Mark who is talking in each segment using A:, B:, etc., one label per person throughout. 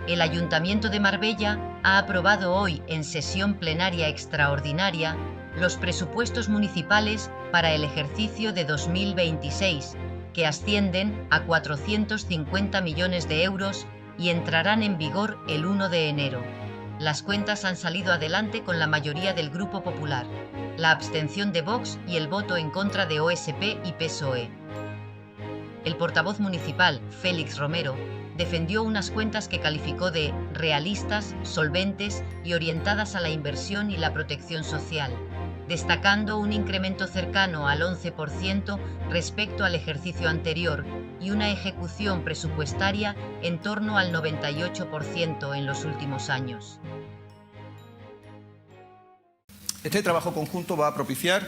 A: El Ayuntamiento de Marbella ha aprobado hoy en sesión plenaria extraordinaria los presupuestos municipales para el ejercicio de 2026, que ascienden a 450 millones de euros y entrarán en vigor el 1 de enero. Las cuentas han salido adelante con la mayoría del Grupo Popular, la abstención de Vox y el voto en contra de OSP y PSOE. El portavoz municipal, Félix Romero, defendió unas cuentas que calificó de realistas, solventes y orientadas a la inversión y la protección social, destacando un incremento cercano al 11% respecto al ejercicio anterior y una ejecución presupuestaria en torno al 98% en los últimos años.
B: Este trabajo conjunto va a propiciar,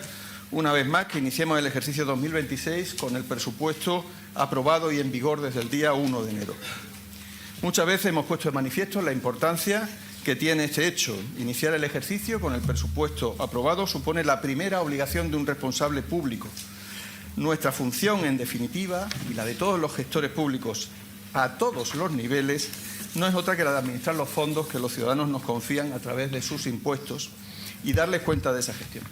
B: una vez más, que iniciemos el ejercicio 2026 con el presupuesto aprobado y en vigor desde el día 1 de enero. Muchas veces hemos puesto de manifiesto la importancia que tiene este hecho. Iniciar el ejercicio con el presupuesto aprobado supone la primera obligación de un responsable público. Nuestra función, en definitiva, y la de todos los gestores públicos a todos los niveles, no es otra que la de administrar los fondos que los ciudadanos nos confían a través de sus impuestos y darles cuenta de esa gestión.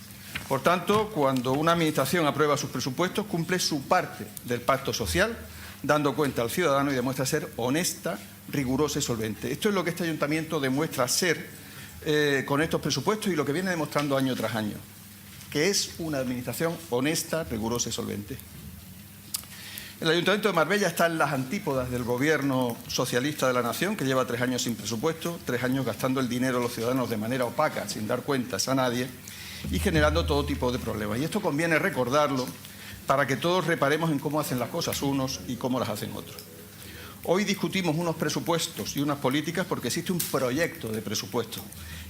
B: Por tanto, cuando una administración aprueba sus presupuestos, cumple su parte del pacto social, dando cuenta al ciudadano y demuestra ser honesta, rigurosa y solvente. Esto es lo que este ayuntamiento demuestra ser con estos presupuestos y lo que viene demostrando año tras año, que es una administración honesta, rigurosa y solvente. El Ayuntamiento de Marbella está en las antípodas del gobierno socialista de la nación, que lleva 3 años sin presupuesto, 3 años gastando el dinero de los ciudadanos de manera opaca, sin dar cuentas a nadie, y generando todo tipo de problemas. Y esto conviene recordarlo para que todos reparemos en cómo hacen las cosas unos y cómo las hacen otros. Hoy discutimos unos presupuestos y unas políticas porque existe un proyecto de presupuesto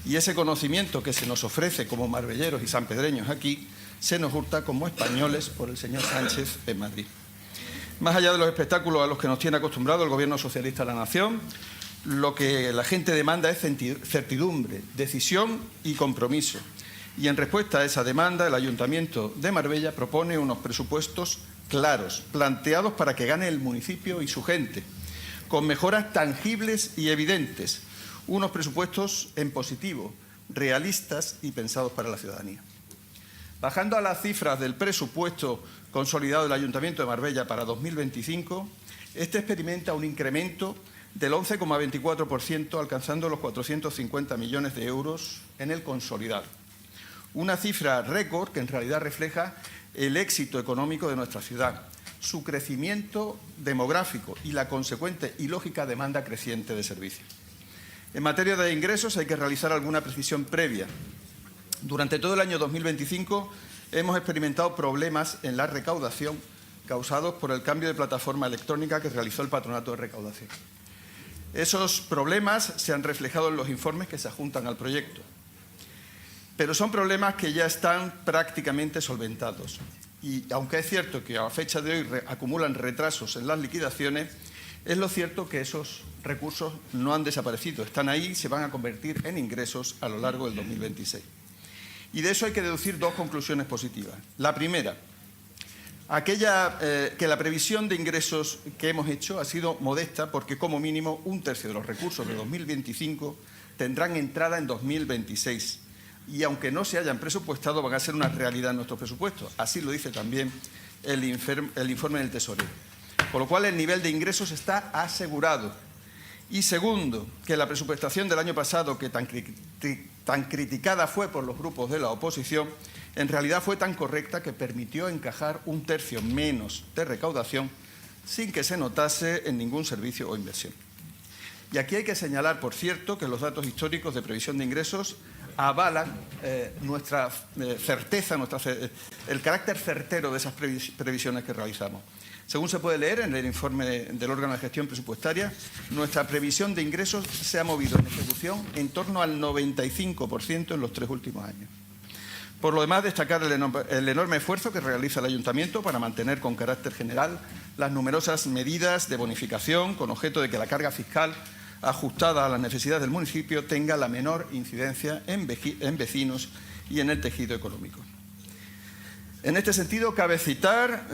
B: y ese conocimiento que se nos ofrece como marbelleros y sanpedreños aquí se nos hurta como españoles por el señor Sánchez en Madrid. Más allá de los espectáculos a los que nos tiene acostumbrado el Gobierno socialista de la nación, lo que la gente demanda es certidumbre, decisión y compromiso. Y en respuesta a esa demanda, el Ayuntamiento de Marbella propone unos presupuestos claros, planteados para que gane el municipio y su gente, con mejoras tangibles y evidentes, unos presupuestos en positivo, realistas y pensados para la ciudadanía. Bajando a las cifras del presupuesto consolidado del Ayuntamiento de Marbella para 2025, este experimenta un incremento del 11,24%, alcanzando los 450 millones de euros en el consolidado. Una cifra récord que en realidad refleja el éxito económico de nuestra ciudad, su crecimiento demográfico y la consecuente y lógica demanda creciente de servicios. En materia de ingresos hay que realizar alguna precisión previa. Durante todo el año 2025 hemos experimentado problemas en la recaudación causados por el cambio de plataforma electrónica que realizó el Patronato de Recaudación. Esos problemas se han reflejado en los informes que se adjuntan al proyecto. Pero son problemas que ya están prácticamente solventados. Y aunque es cierto que a fecha de hoy acumulan retrasos en las liquidaciones, es lo cierto que esos recursos no han desaparecido, están ahí y se van a convertir en ingresos a lo largo del 2026. Y de eso hay que deducir 2 conclusiones positivas. La primera, que la previsión de ingresos que hemos hecho ha sido modesta porque como mínimo 1/3 de los recursos de 2025 tendrán entrada en 2026. Y aunque no se hayan presupuestado, van a ser una realidad en nuestros presupuestos. Así lo dice también el informe del Tesorero. Con lo cual, el nivel de ingresos está asegurado. Y segundo, que la presupuestación del año pasado, que tan criticada fue por los grupos de la oposición, en realidad fue tan correcta que permitió encajar 1/3 menos de recaudación sin que se notase en ningún servicio o inversión. Y aquí hay que señalar, por cierto, que los datos históricos de previsión de ingresos avalan nuestra certeza, el carácter certero de esas previsiones que realizamos. Según se puede leer en el informe del órgano de gestión presupuestaria, nuestra previsión de ingresos se ha movido en ejecución en torno al 95% en los 3 últimos años. Por lo demás, destacar el enorme esfuerzo que realiza el Ayuntamiento para mantener con carácter general las numerosas medidas de bonificación con objeto de que la carga fiscal ajustada a las necesidades del municipio tenga la menor incidencia en vecinos y en el tejido económico. En este sentido, cabe citar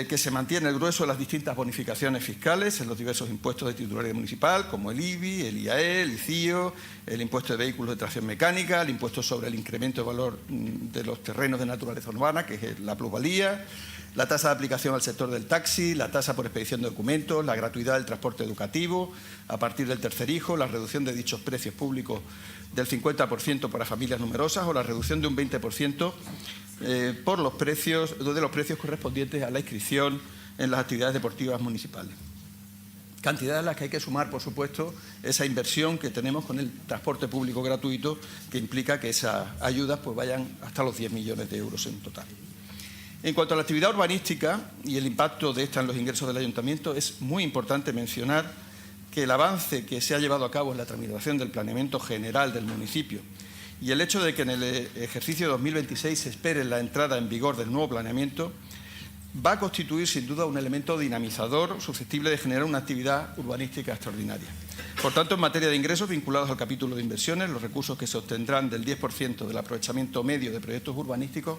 B: que se mantiene el grueso de las distintas bonificaciones fiscales en los diversos impuestos de titularidad municipal, como el IBI, el IAE, el ICIO, el impuesto de vehículos de tracción mecánica, el impuesto sobre el incremento de valor de los terrenos de naturaleza urbana, que es la plusvalía, la tasa de aplicación al sector del taxi, la tasa por expedición de documentos, la gratuidad del transporte educativo a partir del tercer hijo, la reducción de dichos precios públicos del 50% para familias numerosas o la reducción de un 20% por los precios correspondientes a la inscripción en las actividades deportivas municipales. Cantidad a las que hay que sumar, por supuesto, esa inversión que tenemos con el transporte público gratuito, que implica que esas ayudas pues, vayan hasta los 10 millones de euros en total. En cuanto a la actividad urbanística y el impacto de esta en los ingresos del ayuntamiento, es muy importante mencionar que el avance que se ha llevado a cabo en la tramitación del planeamiento general del municipio y el hecho de que en el ejercicio 2026 se espere la entrada en vigor del nuevo planeamiento va a constituir sin duda un elemento dinamizador susceptible de generar una actividad urbanística extraordinaria. Por tanto, en materia de ingresos vinculados al capítulo de inversiones, los recursos que se obtendrán del 10% del aprovechamiento medio de proyectos urbanísticos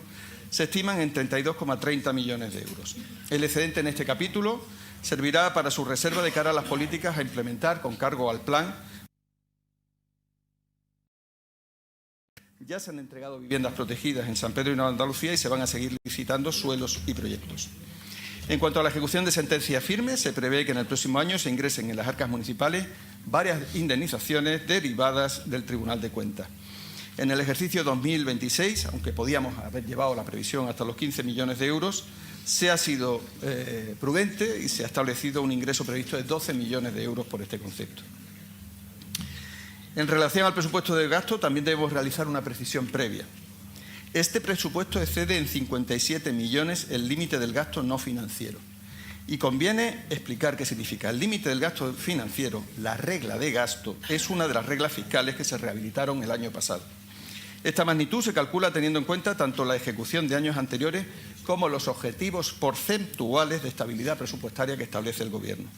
B: se estiman en 32,30 millones de euros. El excedente en este capítulo servirá para su reserva de cara a las políticas a implementar con cargo al plan. Ya se han entregado viviendas protegidas en San Pedro y Nueva Andalucía y se van a seguir licitando suelos y proyectos. En cuanto a la ejecución de sentencias firmes, se prevé que en el próximo año se ingresen en las arcas municipales varias indemnizaciones derivadas del Tribunal de Cuentas. En el ejercicio 2026, aunque podíamos haber llevado la previsión hasta los 15 millones de euros, se ha sido prudente y se ha establecido un ingreso previsto de 12 millones de euros por este concepto. En relación al presupuesto de gasto, también debemos realizar una precisión previa. Este presupuesto excede en 57 millones el límite del gasto no financiero. Y conviene explicar qué significa. El límite del gasto financiero, la regla de gasto, es una de las reglas fiscales que se rehabilitaron el año pasado. Esta magnitud se calcula teniendo en cuenta tanto la ejecución de años anteriores como los objetivos porcentuales de estabilidad presupuestaria que establece el Gobierno,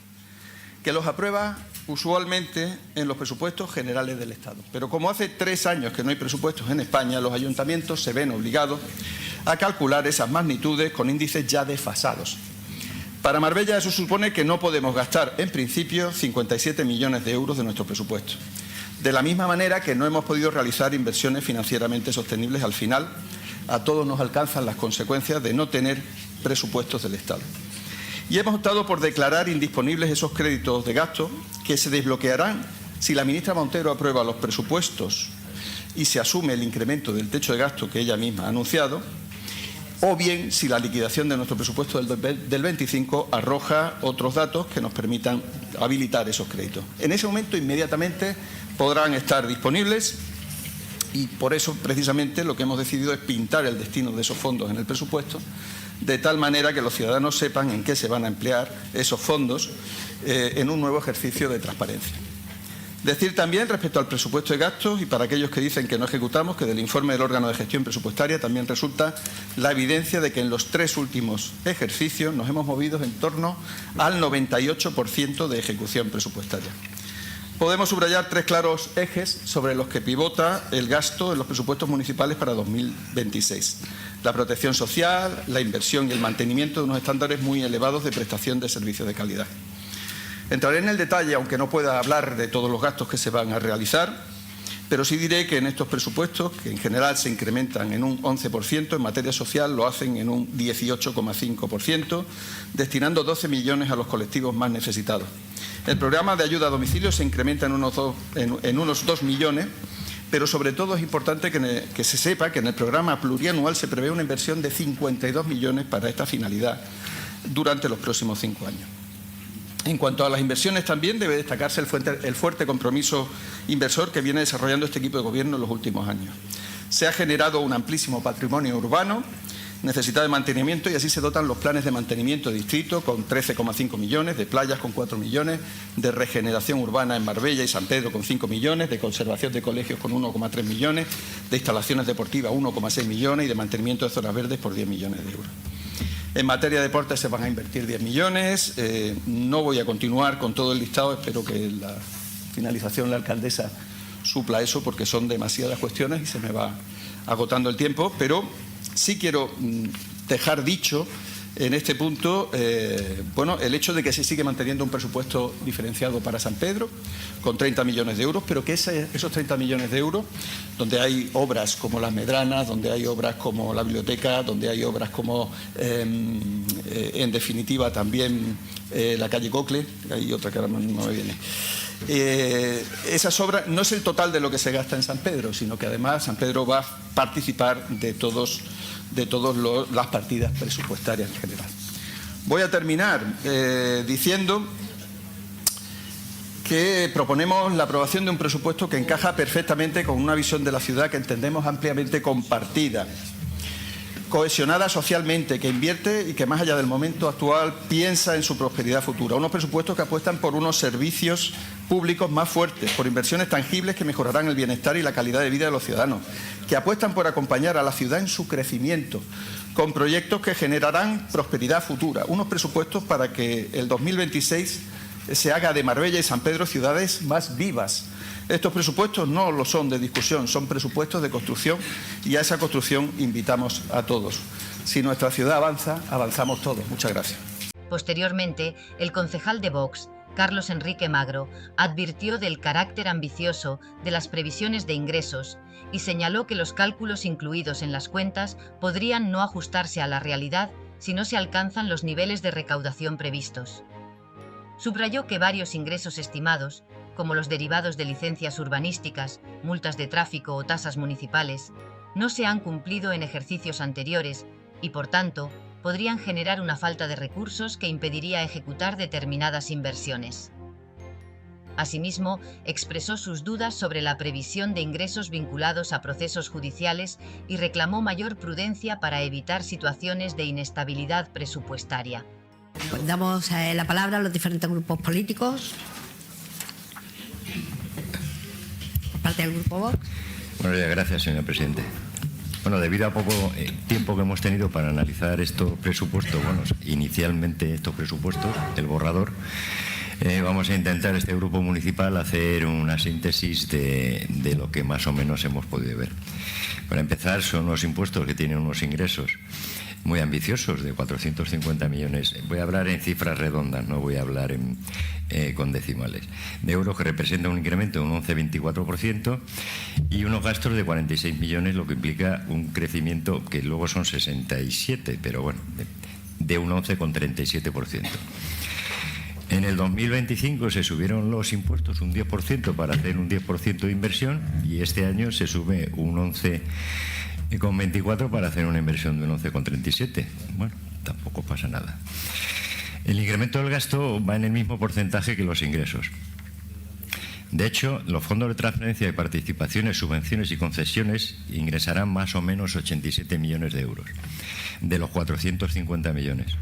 B: que los aprueba usualmente en los presupuestos generales del Estado. Pero como hace 3 años que no hay presupuestos en España, los ayuntamientos se ven obligados a calcular esas magnitudes con índices ya desfasados. Para Marbella eso supone que no podemos gastar, en principio, 57 millones de euros de nuestro presupuesto. De la misma manera que no hemos podido realizar inversiones financieramente sostenibles, al final a todos nos alcanzan las consecuencias de no tener presupuestos del Estado. Y hemos optado por declarar indisponibles esos créditos de gasto que se desbloquearán si la ministra Montero aprueba los presupuestos y se asume el incremento del techo de gasto que ella misma ha anunciado, o bien si la liquidación de nuestro presupuesto del 25 arroja otros datos que nos permitan habilitar esos créditos. En ese momento, inmediatamente, podrán estar disponibles y por eso, precisamente, lo que hemos decidido es pintar el destino de esos fondos en el presupuesto, de tal manera que los ciudadanos sepan en qué se van a emplear esos fondos en un nuevo ejercicio de transparencia. Decir también respecto al presupuesto de gastos, y para aquellos que dicen que no ejecutamos, que del informe del órgano de gestión presupuestaria también resulta la evidencia de que en los 3 últimos ejercicios nos hemos movido en torno al 98% de ejecución presupuestaria. Podemos subrayar 3 claros ejes sobre los que pivota el gasto en los presupuestos municipales para 2026. La protección social, la inversión y el mantenimiento de unos estándares muy elevados de prestación de servicios de calidad. Entraré en el detalle, aunque no pueda hablar de todos los gastos que se van a realizar, pero sí diré que en estos presupuestos, que en general se incrementan en un 11%, en materia social lo hacen en un 18,5%, destinando 12 millones a los colectivos más necesitados. El programa de ayuda a domicilio se incrementa en unos 2 millones, pero sobre todo es importante que se sepa que en el programa plurianual se prevé una inversión de 52 millones para esta finalidad durante los próximos 5 años. En cuanto a las inversiones también debe destacarse el fuerte compromiso inversor que viene desarrollando este equipo de gobierno en los últimos años. Se ha generado un amplísimo patrimonio urbano necesitado de mantenimiento y así se dotan los planes de mantenimiento de distrito con 13,5 millones, de playas con 4 millones, de regeneración urbana en Marbella y San Pedro con 5 millones, de conservación de colegios con 1,3 millones, de instalaciones deportivas 1,6 millones y de mantenimiento de zonas verdes por 10 millones de euros. En materia de deportes se van a invertir 10 millones. No voy a continuar con todo el listado, espero que la finalización la alcaldesa supla eso porque son demasiadas cuestiones y se me va agotando el tiempo, pero sí quiero dejar dicho en este punto, bueno, el hecho de que se sigue manteniendo un presupuesto diferenciado para San Pedro, con 30 millones de euros, pero que esos 30 millones de euros, donde hay obras como las Medranas, donde hay obras como la biblioteca, donde hay obras como, en definitiva, también la calle Cocle, hay otra que ahora no me viene. Esas obras no es el total de lo que se gasta en San Pedro, sino que además San Pedro va a participar de todas las partidas presupuestarias en general. Voy a terminar diciendo que proponemos la aprobación de un presupuesto que encaja perfectamente con una visión de la ciudad que entendemos ampliamente compartida, cohesionada socialmente, que invierte y que más allá del momento actual piensa en su prosperidad futura. Unos presupuestos que apuestan por unos servicios públicos más fuertes, por inversiones tangibles que mejorarán el bienestar y la calidad de vida de los ciudadanos, que apuestan por acompañar a la ciudad en su crecimiento, con proyectos que generarán prosperidad futura. Unos presupuestos para que el 2026 se haga de Marbella y San Pedro ciudades más vivas. Estos presupuestos no lo son de discusión, son presupuestos de construcción y a esa construcción invitamos a todos. Si nuestra ciudad avanza, avanzamos todos. Muchas gracias.
A: Posteriormente, el concejal de Vox, Carlos Enrique Magro, advirtió del carácter ambicioso de las previsiones de ingresos y señaló que los cálculos incluidos en las cuentas podrían no ajustarse a la realidad si no se alcanzan los niveles de recaudación previstos. Subrayó que varios ingresos estimados, como los derivados de licencias urbanísticas, multas de tráfico o tasas municipales, no se han cumplido en ejercicios anteriores y, por tanto, podrían generar una falta de recursos que impediría ejecutar determinadas inversiones. Asimismo, expresó sus dudas sobre la previsión de ingresos vinculados a procesos judiciales y reclamó mayor prudencia para evitar situaciones de inestabilidad presupuestaria.
C: Damos la palabra a los diferentes grupos políticos. Por parte del Grupo Vox.
D: Buenos días, gracias, señor presidente. Bueno, debido a poco tiempo que hemos tenido para analizar estos presupuestos, bueno, inicialmente estos presupuestos, el borrador, vamos a intentar este grupo municipal hacer una síntesis de lo que más o menos hemos podido ver. Para empezar, son unos impuestos que tienen unos ingresos muy ambiciosos, de 450 millones. Voy a hablar en cifras redondas, no voy a hablar con decimales. De euros, que representa un incremento de un 11,24% y unos gastos de 46 millones, lo que implica un crecimiento que luego son 67, pero bueno, de un 11,37%. En el 2025 se subieron los impuestos un 10% para hacer un 10% de inversión y este año se sube un 11,24 para hacer una inversión de un 11,37. Bueno, tampoco pasa nada. El incremento del gasto va en el mismo porcentaje que los ingresos. De hecho, los fondos de transferencia de participaciones, subvenciones y concesiones ingresarán más o menos 87 millones de euros, de los 450 millones.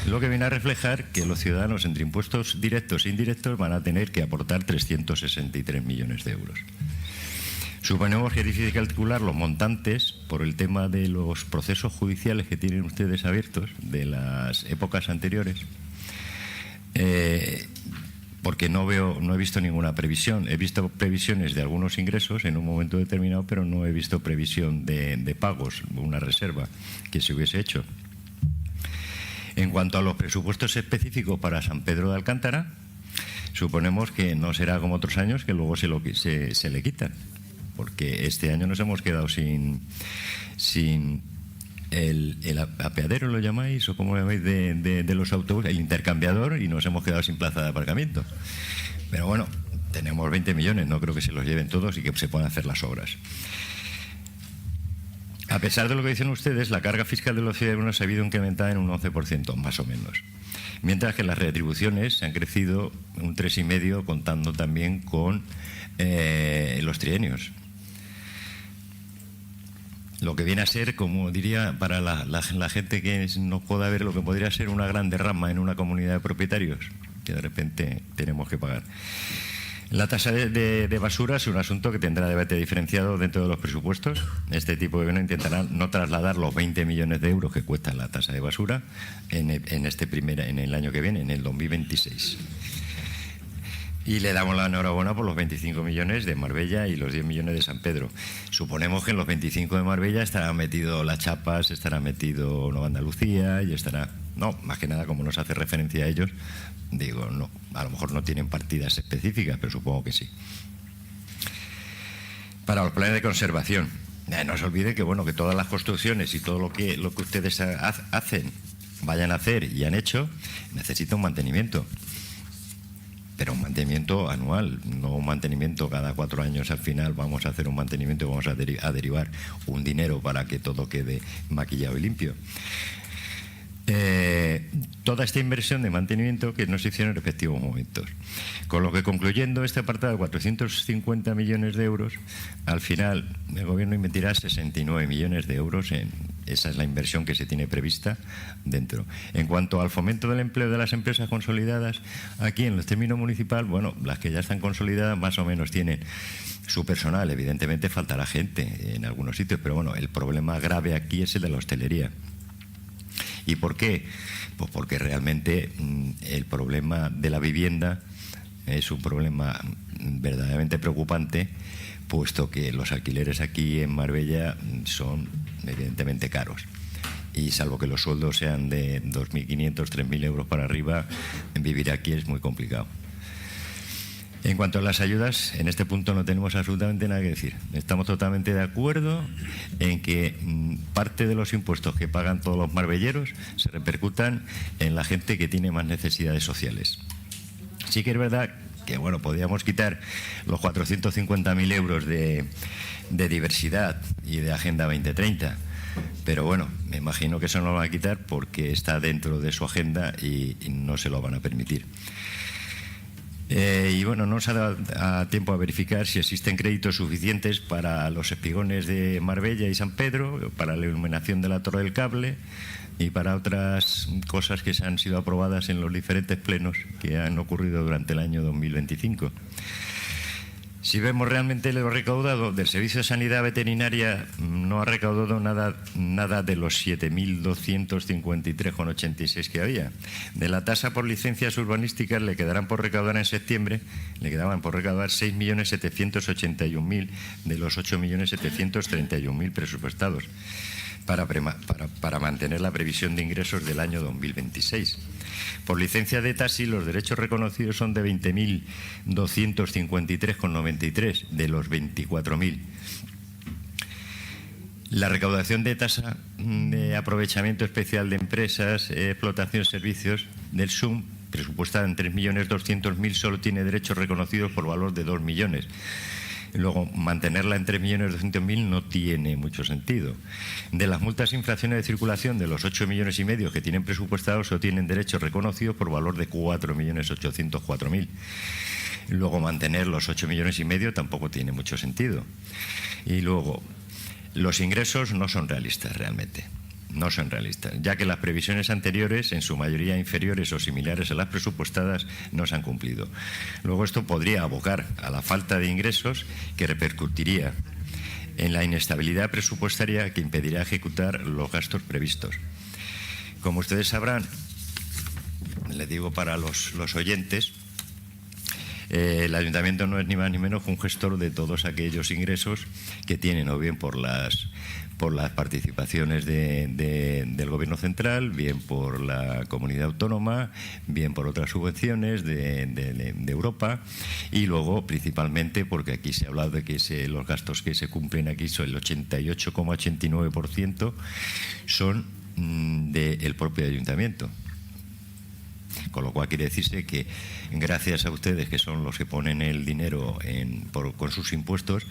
D: Lo que viene a reflejar que los ciudadanos, entre impuestos directos e indirectos, van a tener que aportar 363 millones de euros. Suponemos que es difícil calcular los montantes por el tema de los procesos judiciales que tienen ustedes abiertos de las épocas anteriores, porque no he visto ninguna previsión. He visto previsiones de algunos ingresos en un momento determinado, pero no he visto previsión de pagos, una reserva que se hubiese hecho. En cuanto a los presupuestos específicos para San Pedro de Alcántara, suponemos que no será como otros años, que luego se le quitan, porque este año nos hemos quedado sin el apeadero, ¿lo llamáis? ¿O cómo lo llamáis? De los autobuses, el intercambiador, y nos hemos quedado sin plaza de aparcamiento. Pero bueno, tenemos 20 millones, no creo que se los lleven todos y que se puedan hacer las obras. A pesar de lo que dicen ustedes, la carga fiscal de los ciudadanos ha habido incrementada en un 11%, más o menos. Mientras que las retribuciones se han crecido un 3,5%, contando también con los trienios. Lo que viene a ser, como diría, para la gente que no pueda ver, lo que podría ser una gran derrama en una comunidad de propietarios, que de repente tenemos que pagar. La tasa de basura es un asunto que tendrá debate diferenciado dentro de los presupuestos. Este tipo de gobierno intentará no trasladar los 20 millones de euros que cuesta la tasa de basura en el año que viene, en el 2026. Y le damos la enhorabuena por los 25 millones de Marbella y los 10 millones de San Pedro. Suponemos que en los 25 de Marbella estará metido Las Chapas, estará metido Nueva Andalucía y estará... No, más que nada, como nos hace referencia a ellos, digo, no, a lo mejor no tienen partidas específicas, pero supongo que sí. Para los planes de conservación, no se olvide que, bueno, que todas las construcciones y todo lo que ustedes hacen, vayan a hacer y han hecho, necesita un mantenimiento. Pero un mantenimiento anual, no un mantenimiento cada 4 años. Al final vamos a hacer un mantenimiento y vamos a derivar un dinero para que todo quede maquillado y limpio. Toda esta inversión de mantenimiento que no se hicieron en respectivos momentos. Con lo que, concluyendo este apartado de 450 millones de euros, al final el Gobierno invertirá 69 millones de euros esa es la inversión que se tiene prevista dentro. En cuanto al fomento del empleo de las empresas consolidadas, aquí en el término municipal, bueno, las que ya están consolidadas más o menos tienen su personal. Evidentemente faltará gente en algunos sitios, pero bueno, el problema grave aquí es el de la hostelería. ¿Y por qué? Pues porque realmente el problema de la vivienda es un problema verdaderamente preocupante, puesto que los alquileres aquí en Marbella son evidentemente caros. Y salvo que los sueldos sean de 2.500, 3.000 euros para arriba, vivir aquí es muy complicado. En cuanto a las ayudas, en este punto no tenemos absolutamente nada que decir. Estamos totalmente de acuerdo en que parte de los impuestos que pagan todos los marbelleros se repercutan en la gente que tiene más necesidades sociales. Sí que es verdad que, bueno, podríamos quitar los 450.000 euros de diversidad y de Agenda 2030, pero bueno, me imagino que eso no lo van a quitar porque está dentro de su agenda y no se lo van a permitir. Y bueno, no se ha dado tiempo a verificar si existen créditos suficientes para los espigones de Marbella y San Pedro, para la iluminación de la Torre del Cable y para otras cosas que se han sido aprobadas en los diferentes plenos que han ocurrido durante el año 2025. Si vemos realmente lo recaudado, del Servicio de Sanidad Veterinaria no ha recaudado nada de los 7.253,86 que había. De la tasa por licencias urbanísticas le quedarán por recaudar en septiembre, le quedaban por recaudar 6.781.000 de los 8.731.000 presupuestados para mantener la previsión de ingresos del año 2026. Por licencia de taxi, los derechos reconocidos son de 20.253,93 de los 24.000. La recaudación de tasa de aprovechamiento especial de empresas, explotación de servicios del SUM, presupuestada en 3.200.000, solo tiene derechos reconocidos por valor de 2 millones. Luego, mantenerla en 3.200.000 no tiene mucho sentido. De las multas e infracciones de circulación, de los 8,5 millones que tienen presupuestados, solo tienen derechos reconocidos por valor de 4.804.000. Luego, mantener los 8,5 millones tampoco tiene mucho sentido. Y luego, los ingresos no son realistas realmente. No son realistas, ya que las previsiones anteriores, en su mayoría inferiores o similares a las presupuestadas, no se han cumplido. Luego, esto podría abocar a la falta de ingresos, que repercutiría en la inestabilidad presupuestaria que impedirá ejecutar los gastos previstos. Como ustedes sabrán, les digo para los oyentes, el Ayuntamiento no es ni más ni menos que un gestor de todos aquellos ingresos que tienen, o bien por las participaciones del Gobierno central, bien por la comunidad autónoma, bien por otras subvenciones de Europa, y luego principalmente porque aquí se ha hablado de que los gastos que se cumplen aquí son el 88,89% son del propio Ayuntamiento. Con lo cual quiere decirse que gracias a ustedes, que son los que ponen el dinero con sus impuestos,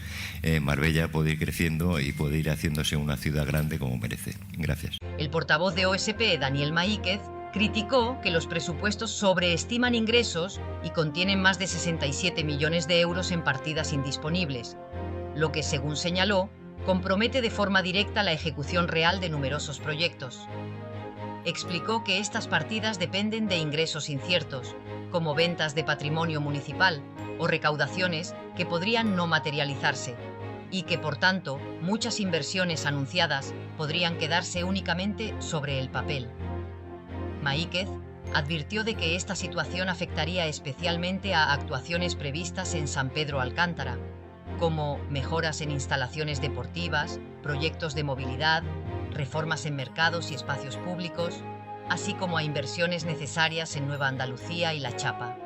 D: Marbella puede ir creciendo y puede ir haciéndose una ciudad grande como merece. Gracias.
A: El portavoz de OSP, Daniel Maíquez, criticó que los presupuestos sobreestiman ingresos y contienen más de 67 millones de euros en partidas indisponibles, lo que, según señaló, compromete de forma directa la ejecución real de numerosos proyectos. Explicó que estas partidas dependen de ingresos inciertos, como ventas de patrimonio municipal o recaudaciones que podrían no materializarse, y que, por tanto, muchas inversiones anunciadas podrían quedarse únicamente sobre el papel. Maíquez advirtió de que esta situación afectaría especialmente a actuaciones previstas en San Pedro Alcántara, como mejoras en instalaciones deportivas, proyectos de movilidad, reformas en mercados y espacios públicos, así como a inversiones necesarias en Nueva Andalucía y La Chapa.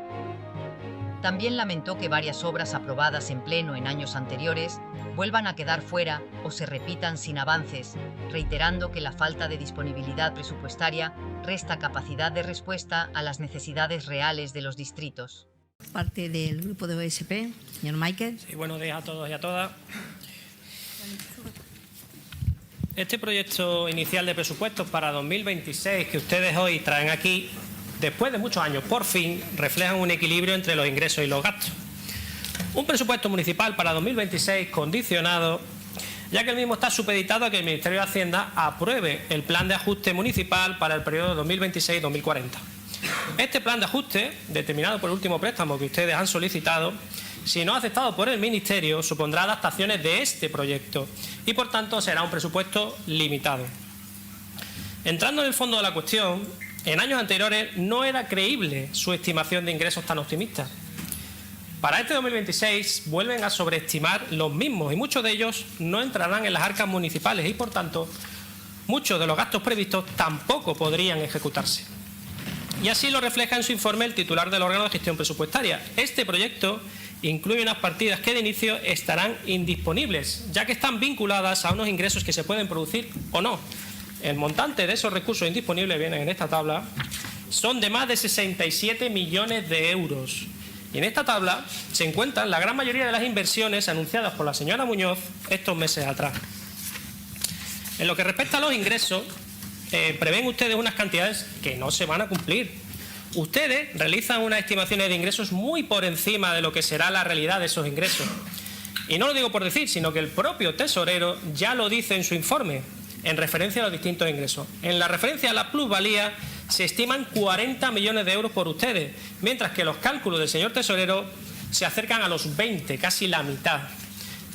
A: También lamentó que varias obras aprobadas en pleno en años anteriores vuelvan a quedar fuera o se repitan sin avances, reiterando que la falta de disponibilidad presupuestaria resta capacidad de respuesta a las necesidades reales de los distritos.
C: Parte del grupo de OSP, señor Michael.
E: Sí, buenos días a todos y a todas. Este proyecto inicial de presupuestos para 2026 que ustedes hoy traen aquí, después de muchos años, por fin, reflejan un equilibrio entre los ingresos y los gastos. Un presupuesto municipal para 2026 condicionado, ya que el mismo está supeditado a que el Ministerio de Hacienda apruebe el plan de ajuste municipal para el periodo 2026-2040. Este plan de ajuste, determinado por el último préstamo que ustedes han solicitado, si no aceptado por el Ministerio, supondrá adaptaciones de este proyecto y, por tanto, será un presupuesto limitado. Entrando en el fondo de la cuestión, en años anteriores no era creíble su estimación de ingresos tan optimista. Para este 2026 vuelven a sobreestimar los mismos y muchos de ellos no entrarán en las arcas municipales y, por tanto, muchos de los gastos previstos tampoco podrían ejecutarse. Y así lo refleja en su informe el titular del órgano de gestión presupuestaria. Este proyecto incluye unas partidas que de inicio estarán indisponibles, ya que están vinculadas a unos ingresos que se pueden producir o no. El montante de esos recursos indisponibles, vienen en esta tabla, son de más de 67 millones de euros. Y en esta tabla se encuentran la gran mayoría de las inversiones anunciadas por la señora Muñoz estos meses atrás. En lo que respecta a los ingresos, prevén ustedes unas cantidades que no se van a cumplir. Ustedes realizan unas estimaciones de ingresos muy por encima de lo que será la realidad de esos ingresos. Y no lo digo por decir, sino que el propio tesorero ya lo dice en su informe, en referencia a los distintos ingresos. En la referencia a la plusvalía se estiman 40 millones de euros por ustedes, mientras que los cálculos del señor tesorero se acercan a los 20, casi la mitad.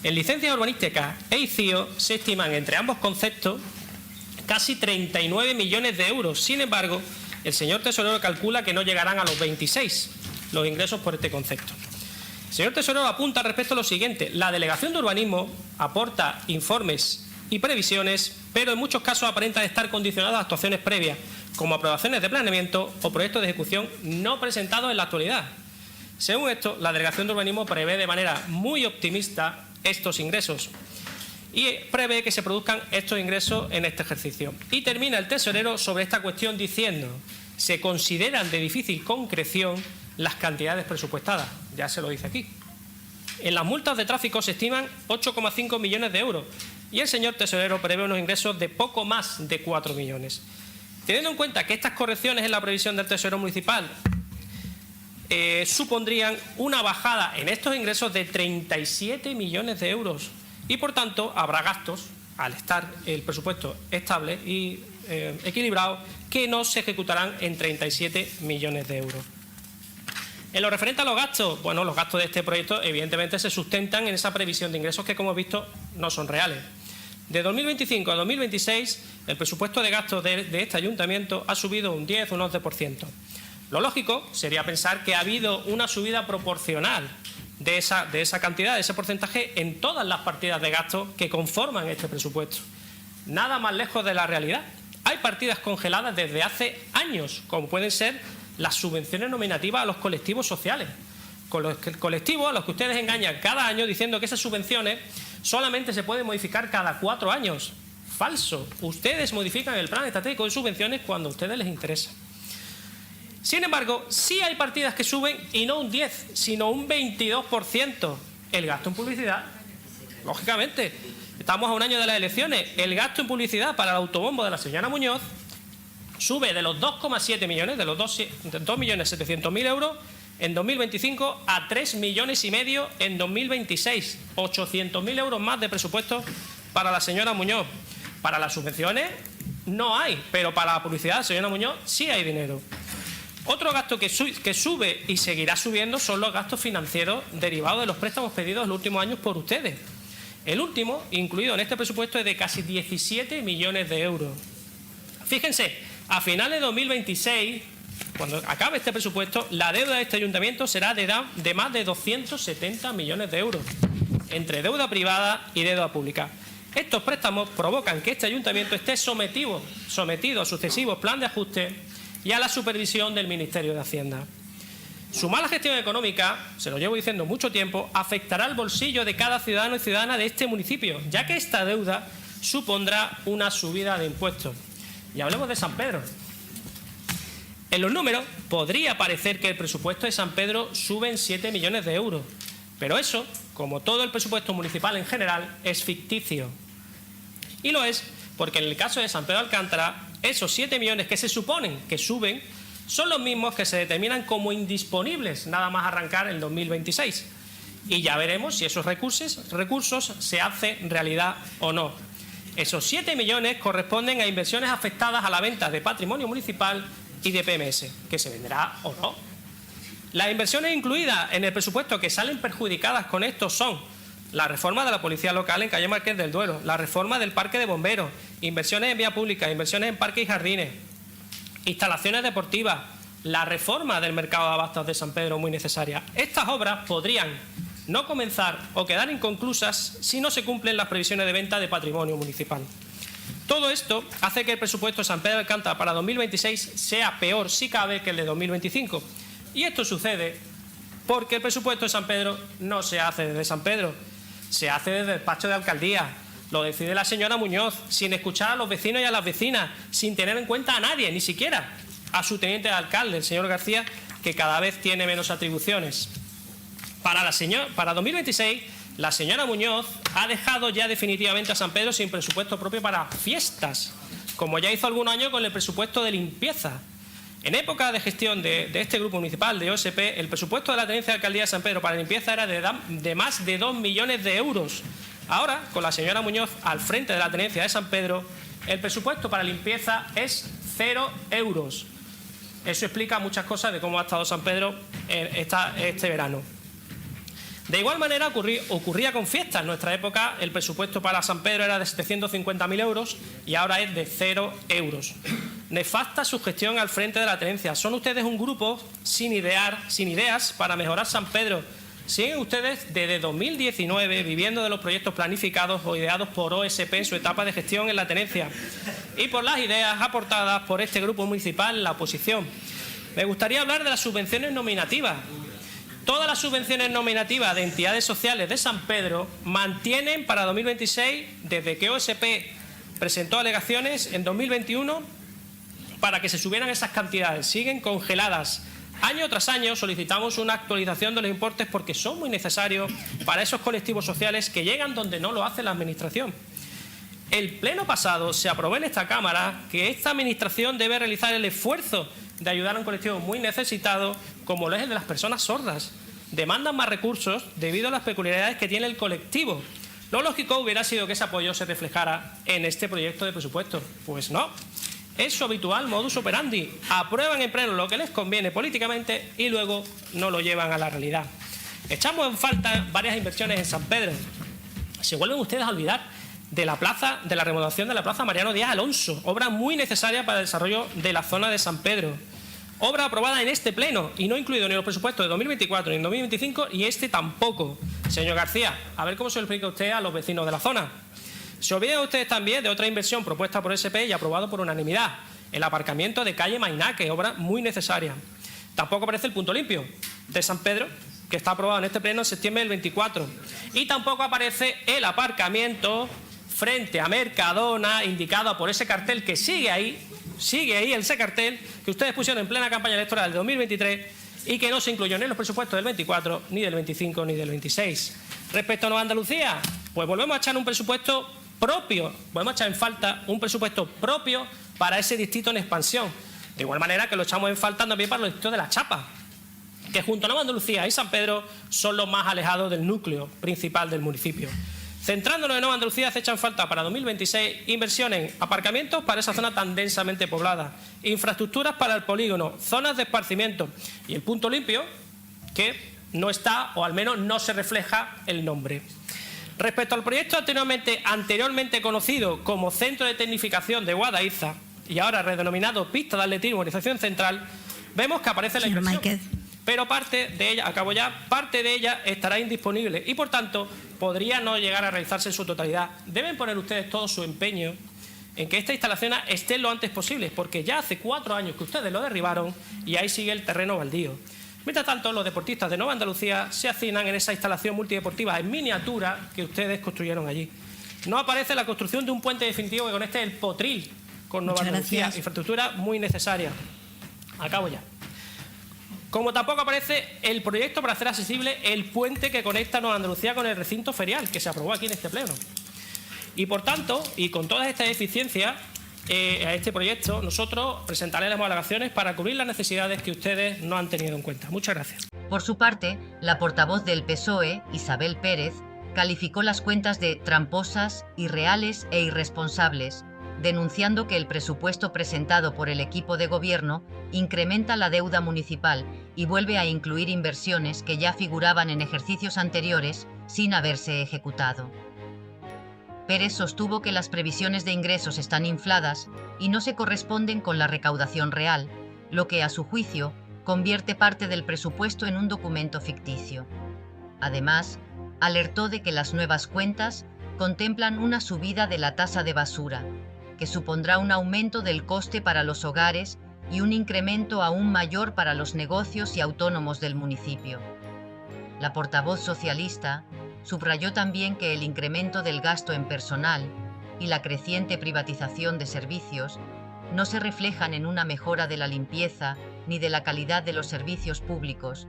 E: En licencias urbanísticas e ICIO se estiman entre ambos conceptos casi 39 millones de euros. Sin embargo, el señor tesorero calcula que no llegarán a los 26 los ingresos por este concepto. El señor tesorero apunta al respecto lo siguiente: la delegación de urbanismo aporta informes y previsiones, pero en muchos casos aparentan estar condicionadas a actuaciones previas, como aprobaciones de planeamiento o proyectos de ejecución no presentados en la actualidad. Según esto, la delegación de urbanismo prevé de manera muy optimista estos ingresos y prevé que se produzcan estos ingresos en este ejercicio. Y termina el tesorero sobre esta cuestión diciendo: se consideran de difícil concreción las cantidades presupuestadas. Ya se lo dice aquí. En las multas de tráfico se estiman 8,5 millones de euros y el señor tesorero prevé unos ingresos de poco más de 4 millones. Teniendo en cuenta que estas correcciones en la previsión del tesorero municipal supondrían una bajada en estos ingresos de 37 millones de euros y, por tanto, habrá gastos, al estar el presupuesto estable y equilibrado, que no se ejecutarán en 37 millones de euros. En lo referente a los gastos, bueno, los gastos de este proyecto evidentemente se sustentan en esa previsión de ingresos que, como hemos visto, no son reales. De 2025 a 2026, el presupuesto de gastos de este ayuntamiento ha subido un 10 o un 11%. Lo lógico sería pensar que ha habido una subida proporcional de esa cantidad, de ese porcentaje, en todas las partidas de gastos que conforman este presupuesto. Nada más lejos de la realidad. Hay partidas congeladas desde hace años, como pueden ser las subvenciones nominativas a los colectivos sociales. Con los colectivos a los que ustedes engañan cada año diciendo que esas subvenciones solamente se pueden modificar cada 4 años. Falso. Ustedes modifican el plan estratégico de subvenciones cuando a ustedes les interesa. Sin embargo, sí hay partidas que suben, y no un 10, sino un 22%. El gasto en publicidad, lógicamente, estamos a un año de las elecciones. El gasto en publicidad para el autobombo de la señora Muñoz sube de los 2,7 millones, de los 2.700.000 euros en 2025 a 3,5 millones en 2026. 800.000 euros más de presupuesto para la señora Muñoz. Para las subvenciones no hay, pero para la publicidad de la señora Muñoz sí hay dinero. Otro gasto que sube y seguirá subiendo son los gastos financieros derivados de los préstamos pedidos en los últimos años por ustedes. El último, incluido en este presupuesto, es de casi 17 millones de euros. Fíjense, a finales de 2026 cuando acabe este presupuesto, la deuda de este ayuntamiento será de más de 270 millones de euros, entre deuda privada y deuda pública. Estos préstamos provocan que este ayuntamiento esté sometido a sucesivos planes de ajuste y a la supervisión del Ministerio de Hacienda. Su mala gestión económica, se lo llevo diciendo mucho tiempo, afectará al bolsillo de cada ciudadano y ciudadana de este municipio, ya que esta deuda supondrá una subida de impuestos. Y hablemos de San Pedro. En los números podría parecer que el presupuesto de San Pedro sube en 7 millones de euros, pero eso, como todo el presupuesto municipal en general, es ficticio. Y lo es porque en el caso de San Pedro de Alcántara, esos 7 millones que se suponen que suben son los mismos que se determinan como indisponibles nada más arrancar el 2026. Y ya veremos si esos recursos se hacen realidad o no. Esos 7 millones corresponden a inversiones afectadas a la venta de patrimonio municipal y de PMS, que se venderá o no. Las inversiones incluidas en el presupuesto que salen perjudicadas con esto son la reforma de la Policía Local en Calle Marqués del Duero, la reforma del Parque de Bomberos, inversiones en vía pública, inversiones en parques y jardines, instalaciones deportivas, la reforma del mercado de abastos de San Pedro, muy necesaria. Estas obras podrían no comenzar o quedar inconclusas si no se cumplen las previsiones de venta de patrimonio municipal. Todo esto hace que el presupuesto de San Pedro de Alcántara para 2026 sea peor, si cabe, que el de 2025. Y esto sucede porque el presupuesto de San Pedro no se hace desde San Pedro, se hace desde el despacho de alcaldía. Lo decide la señora Muñoz, sin escuchar a los vecinos y a las vecinas, sin tener en cuenta a nadie, ni siquiera a su teniente de alcalde, el señor García, que cada vez tiene menos atribuciones. Para 2026, la señora Muñoz ha dejado ya definitivamente a San Pedro sin presupuesto propio para fiestas, como ya hizo algún año con el presupuesto de limpieza. En época de gestión de este grupo municipal, de OSP, el presupuesto de la tenencia de alcaldía de San Pedro para limpieza era de más de 2 millones de euros. Ahora, con la señora Muñoz al frente de la tenencia de San Pedro, el presupuesto para limpieza es 0 euros. Eso explica muchas cosas de cómo ha estado San Pedro este verano. De igual manera ocurría con fiestas. En nuestra época el presupuesto para San Pedro era de 750.000 euros y ahora es de 0 euros. Nefasta su gestión al frente de la tenencia. Son ustedes un grupo sin ideas para mejorar San Pedro. Siguen ustedes desde 2019 viviendo de los proyectos planificados o ideados por OSP en su etapa de gestión en la tenencia y por las ideas aportadas por este grupo municipal en la oposición. Me gustaría hablar de las subvenciones nominativas. Todas las subvenciones nominativas de entidades sociales de San Pedro mantienen para 2026, desde que OSP presentó alegaciones en 2021 para que se subieran esas cantidades. Siguen congeladas. Año tras año solicitamos una actualización de los importes porque son muy necesarios para esos colectivos sociales que llegan donde no lo hace la Administración. El pleno pasado se aprobó en esta Cámara que esta Administración debe realizar el esfuerzo de ayudar a un colectivo muy necesitado como lo es el de las personas sordas. Demandan más recursos debido a las peculiaridades que tiene el colectivo. Lo lógico hubiera sido que ese apoyo se reflejara en este proyecto de presupuesto. Pues no. Es su habitual modus operandi. Aprueban en pleno lo que les conviene políticamente y luego no lo llevan a la realidad. Echamos en falta varias inversiones en San Pedro. Se vuelven ustedes a olvidar de la remodelación de la Plaza Mariano Díaz Alonso, obra muy necesaria para el desarrollo de la zona de San Pedro. Obra aprobada en este pleno y no incluido ni en los presupuestos de 2024 ni en 2025 y este tampoco. Señor García, a ver cómo se lo explica usted a los vecinos de la zona. Se olvidan ustedes también de otra inversión propuesta por SP y aprobado por unanimidad, el aparcamiento de calle Mainaque, obra muy necesaria. Tampoco aparece el punto limpio de San Pedro, que está aprobado en este pleno en septiembre del 24. Y tampoco aparece el aparcamiento frente a Mercadona, indicado por ese cartel que sigue ahí ese cartel que ustedes pusieron en plena campaña electoral de 2023 y que no se incluyó ni en los presupuestos del 24, ni del 25, ni del 26. Respecto a Nueva Andalucía, pues volvemos a echar un presupuesto propio, volvemos a echar en falta un presupuesto propio para ese distrito en expansión. De igual manera que lo echamos en falta también para los distritos de La Chapa, que junto a Nueva Andalucía y San Pedro son los más alejados del núcleo principal del municipio. Centrándonos en Nueva Andalucía, se echan falta para 2026 inversiones en aparcamientos para esa zona tan densamente poblada, infraestructuras para el polígono, zonas de esparcimiento y el punto limpio, que no está, o al menos no se refleja el nombre. Respecto al proyecto anteriormente conocido como Centro de Tecnificación de Guadaiza y ahora redenominado Pista de Atletismo y Organización Central, vemos que aparece la
C: Señor
E: inversión.
C: Máiquez.
E: Pero parte de ella, acabo ya, parte de ella estará indisponible y, por tanto, podría no llegar a realizarse en su totalidad. Deben poner ustedes todo su empeño en que esta instalación esté lo antes posible, porque ya hace 4 años que ustedes lo derribaron y ahí sigue el terreno baldío. Mientras tanto, los deportistas de Nueva Andalucía se hacinan en esa instalación multideportiva en miniatura que ustedes construyeron allí. No aparece la construcción de un puente definitivo que conecte el Potril con Nueva Andalucía, infraestructura muy necesaria. Acabo ya. Como tampoco aparece el proyecto para hacer accesible el puente que conecta Nueva Andalucía con el recinto ferial, que se aprobó aquí en este pleno. Y por tanto, y con todas estas deficiencias a este proyecto, nosotros presentaremos alegaciones para cubrir las necesidades que ustedes no han tenido en cuenta. Muchas gracias.
A: Por su parte, la portavoz del PSOE, Isabel Pérez, calificó las cuentas de tramposas, irreales e irresponsables, denunciando que el presupuesto presentado por el equipo de gobierno incrementa la deuda municipal y vuelve a incluir inversiones que ya figuraban en ejercicios anteriores sin haberse ejecutado. Pérez sostuvo que las previsiones de ingresos están infladas y no se corresponden con la recaudación real, lo que, a su juicio, convierte parte del presupuesto en un documento ficticio. Además, alertó de que las nuevas cuentas contemplan una subida de la tasa de basura, que supondrá un aumento del coste para los hogares y un incremento aún mayor para los negocios y autónomos del municipio. La portavoz socialista subrayó también que el incremento del gasto en personal y la creciente privatización de servicios no se reflejan en una mejora de la limpieza ni de la calidad de los servicios públicos,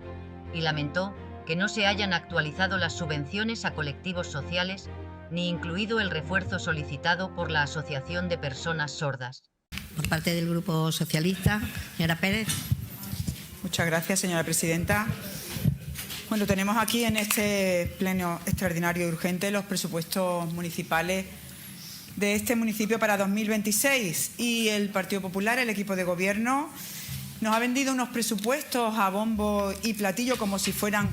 A: y lamentó que no se hayan actualizado las subvenciones a colectivos sociales ni incluido el refuerzo solicitado por la Asociación de Personas Sordas.
C: Por parte del Grupo Socialista, señora Pérez.
F: Muchas gracias, señora presidenta. Bueno, tenemos aquí en este pleno extraordinario y urgente los presupuestos municipales de este municipio para 2026 y el Partido Popular, el equipo de gobierno, nos ha vendido unos presupuestos a bombo y platillo como si fueran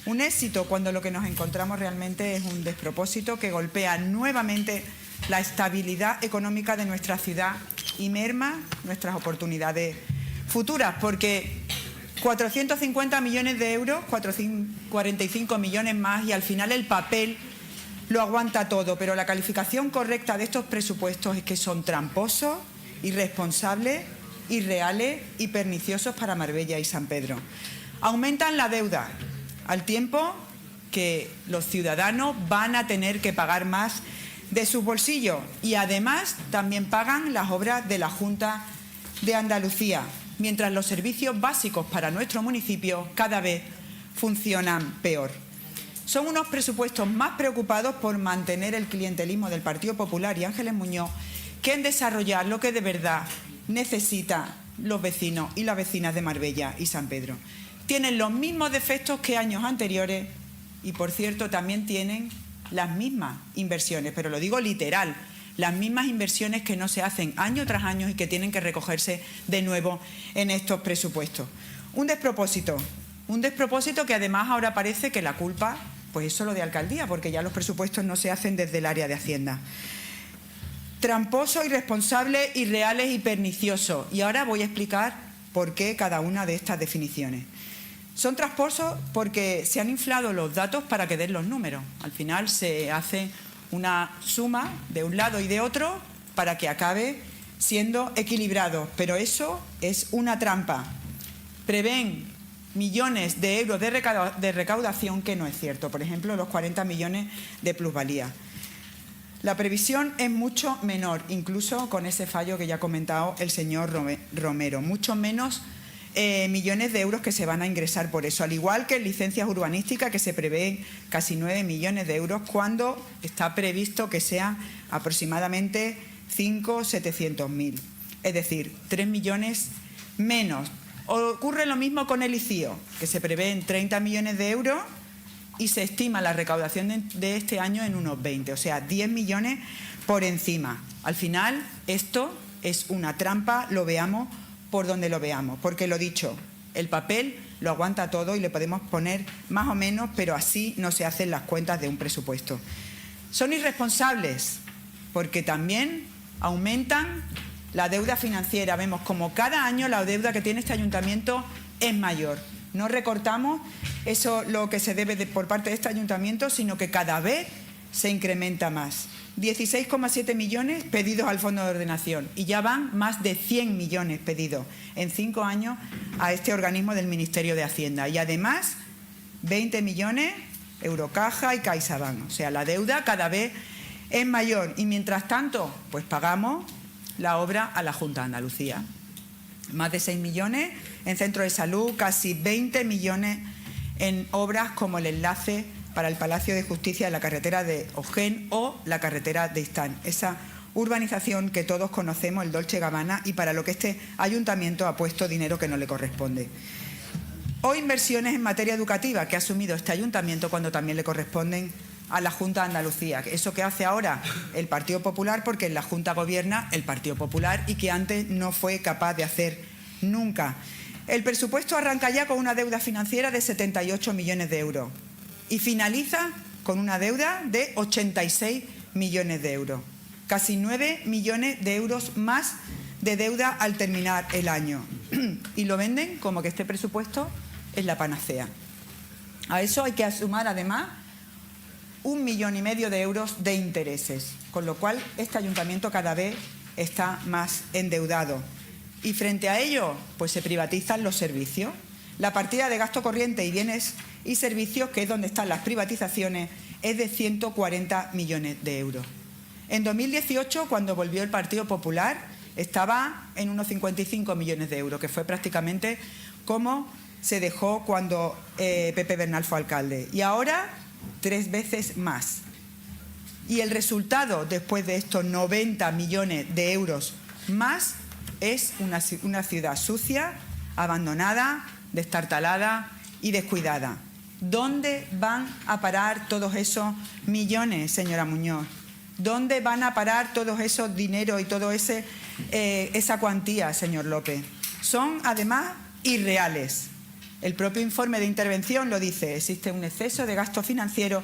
F: un éxito, cuando lo que nos encontramos realmente es un despropósito que golpea nuevamente la estabilidad económica de nuestra ciudad y merma nuestras oportunidades futuras, porque 450 millones de euros, 45 millones más, y al final el papel lo aguanta todo, pero la calificación correcta de estos presupuestos es que son tramposos, irresponsables, irreales y perniciosos para Marbella y San Pedro. Aumentan la deuda, al tiempo que los ciudadanos van a tener que pagar más de sus bolsillos y además también pagan las obras de la Junta de Andalucía, mientras los servicios básicos para nuestro municipio cada vez funcionan peor. Son unos presupuestos más preocupados por mantener el clientelismo del Partido Popular y Ángeles Muñoz que en desarrollar lo que de verdad necesitan los vecinos y las vecinas de Marbella y San Pedro. Tienen los mismos defectos que años anteriores y, por cierto, también tienen las mismas inversiones, pero lo digo literal, las mismas inversiones que no se hacen año tras año y que tienen que recogerse de nuevo en estos presupuestos. Un despropósito que además ahora parece que la culpa pues es solo de alcaldía, porque ya los presupuestos no se hacen desde el área de Hacienda. Tramposo, irresponsable, irreales y pernicioso. Y ahora voy a explicar por qué cada una de estas definiciones. Son tramposos porque se han inflado los datos para que den los números. Al final se hace una suma de un lado y de otro para que acabe siendo equilibrado. Pero eso es una trampa. Prevén millones de euros de recaudación que no es cierto. Por ejemplo, los 40 millones de plusvalía. La previsión es mucho menor, incluso con ese fallo que ya ha comentado el señor Romero. Mucho menos millones de euros que se van a ingresar por eso, al igual que en licencias urbanísticas, que se prevén casi 9 millones de euros, cuando está previsto que sean aproximadamente 700.000, es decir, 3 millones menos. Ocurre lo mismo con el ICIO, que se prevén 30 millones de euros y se estima la recaudación de este año en unos 20, o sea, 10 millones por encima. Al final, esto es una trampa, lo veamos por donde lo veamos, porque lo dicho, el papel lo aguanta todo y le podemos poner más o menos, pero así no se hacen las cuentas de un presupuesto. Son irresponsables porque también aumentan la deuda financiera, vemos como cada año la deuda que tiene este ayuntamiento es mayor. No recortamos eso lo que se debe por parte de este ayuntamiento, sino que cada vez se incrementa más. 16,7 millones pedidos al Fondo de Ordenación y ya van más de 100 millones pedidos en 5 años a este organismo del Ministerio de Hacienda. Y además 20 millones Eurocaja y CaixaBank. O sea, la deuda cada vez es mayor y mientras tanto pues pagamos la obra a la Junta de Andalucía. Más de 6 millones en centros de salud, casi 20 millones en obras como el enlace para el Palacio de Justicia de la carretera de Ojén o la carretera de Istán. Esa urbanización que todos conocemos, el Dolce Gabbana, y para lo que este ayuntamiento ha puesto dinero que no le corresponde. O inversiones en materia educativa que ha asumido este ayuntamiento cuando también le corresponden a la Junta de Andalucía. Eso que hace ahora el Partido Popular, porque en la Junta gobierna el Partido Popular y que antes no fue capaz de hacer nunca. El presupuesto arranca ya con una deuda financiera de 78 millones de euros y finaliza con una deuda de 86 millones de euros. Casi 9 millones de euros más de deuda al terminar el año. Y lo venden como que este presupuesto es la panacea. A eso hay que sumar además 1,5 millones de euros de intereses, con lo cual este ayuntamiento cada vez está más endeudado. Y frente a ello, pues se privatizan los servicios. La partida de gasto corriente y bienes y servicios, que es donde están las privatizaciones, es de 140 millones de euros. En 2018, cuando volvió el Partido Popular, estaba en unos 55 millones de euros, que fue prácticamente como se dejó cuando Pepe Bernal fue alcalde. Y ahora 3 veces más. Y el resultado, después de estos 90 millones de euros más, es una ciudad sucia, abandonada, destartalada y descuidada. ¿Dónde van a parar todos esos millones, señora Muñoz? ¿Dónde van a parar todos esos dineros y toda esa cuantía, señor López? Son, además, irreales. El propio informe de intervención lo dice. Existe un exceso de gasto financiero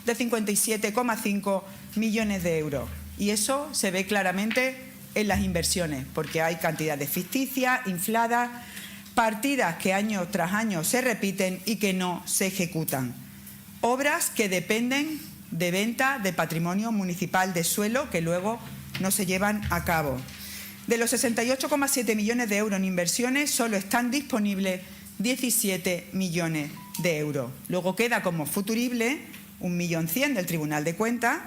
F: de 57,5 millones de euros. Y eso se ve claramente en las inversiones, porque hay cantidades ficticias, infladas, partidas que año tras año se repiten y que no se ejecutan. Obras que dependen de venta de patrimonio municipal de suelo que luego no se llevan a cabo. De los 68,7 millones de euros en inversiones, solo están disponibles 17 millones de euros. Luego queda como futurible 1.100.000 del Tribunal de Cuentas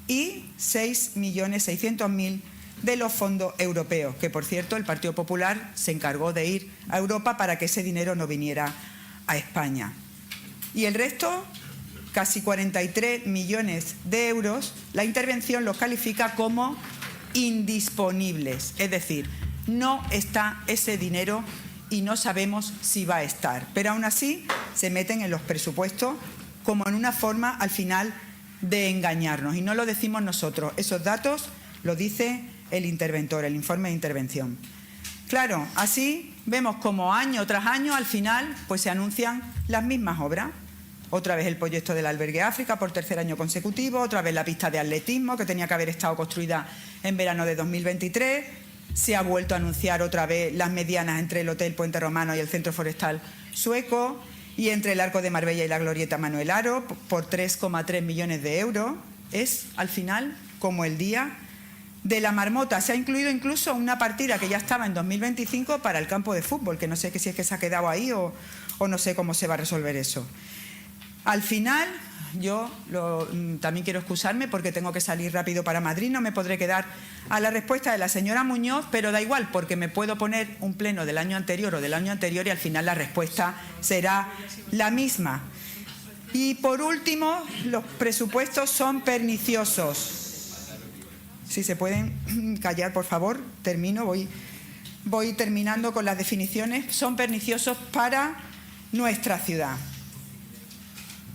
F: y 6.600.000 de los fondos europeos, que por cierto el Partido Popular se encargó de ir a Europa para que ese dinero no viniera a España. Y el resto, casi 43 millones de euros, la intervención los califica como indisponibles, es decir, no está ese dinero y no sabemos si va a estar, pero aún así se meten en los presupuestos como en una forma al final de engañarnos, y no lo decimos nosotros, esos datos lo dice el interventor, el informe de intervención. Claro, así vemos como año tras año al final pues se anuncian las mismas obras. Otra vez el proyecto del albergue África por 3er año consecutivo, otra vez la pista de atletismo que tenía que haber estado construida en verano de 2023, se ha vuelto a anunciar otra vez las medianas entre el Hotel Puente Romano y el Centro Forestal Sueco y entre el Arco de Marbella y la Glorieta Manuel Aro por 3,3 millones de euros. Es al final como el día de la marmota. Se ha incluido incluso una partida que ya estaba en 2025 para el campo de fútbol, que no sé si es que se ha quedado ahí o no sé cómo se va a resolver eso. Al final, yo también quiero excusarme porque tengo que salir rápido para Madrid, no me podré quedar a la respuesta de la señora Muñoz, pero da igual porque me puedo poner un pleno del año anterior o del año anterior y al final la respuesta será la misma. Y por último, los presupuestos son perniciosos. Si se pueden callar, por favor, termino, voy terminando con las definiciones. Son perniciosos para nuestra ciudad.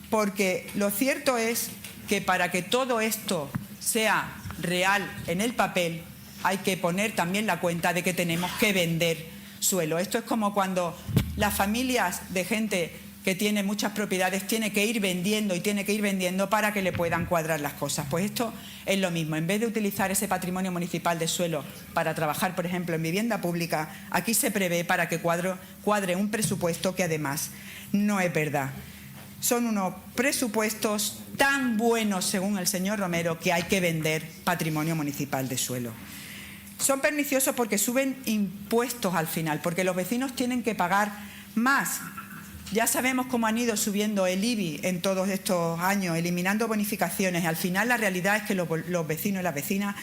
F: Porque lo cierto es que para que todo esto sea real en el papel, hay que poner también la cuenta de que tenemos que vender suelo. Esto es como cuando las familias de gente que tiene muchas propiedades, tiene que ir vendiendo y tiene que ir vendiendo para que le puedan cuadrar las cosas. Pues esto es lo mismo. En vez de utilizar ese patrimonio municipal de suelo para trabajar, por ejemplo, en vivienda pública, aquí se prevé para que cuadre un presupuesto que además no es verdad. Son unos presupuestos tan buenos, según el señor Romero, que hay que vender patrimonio municipal de suelo. Son perniciosos porque suben impuestos al final, porque los vecinos tienen que pagar más. Ya sabemos cómo han ido subiendo el IBI en todos estos años, eliminando bonificaciones. Al final la realidad es que los vecinos y las vecinas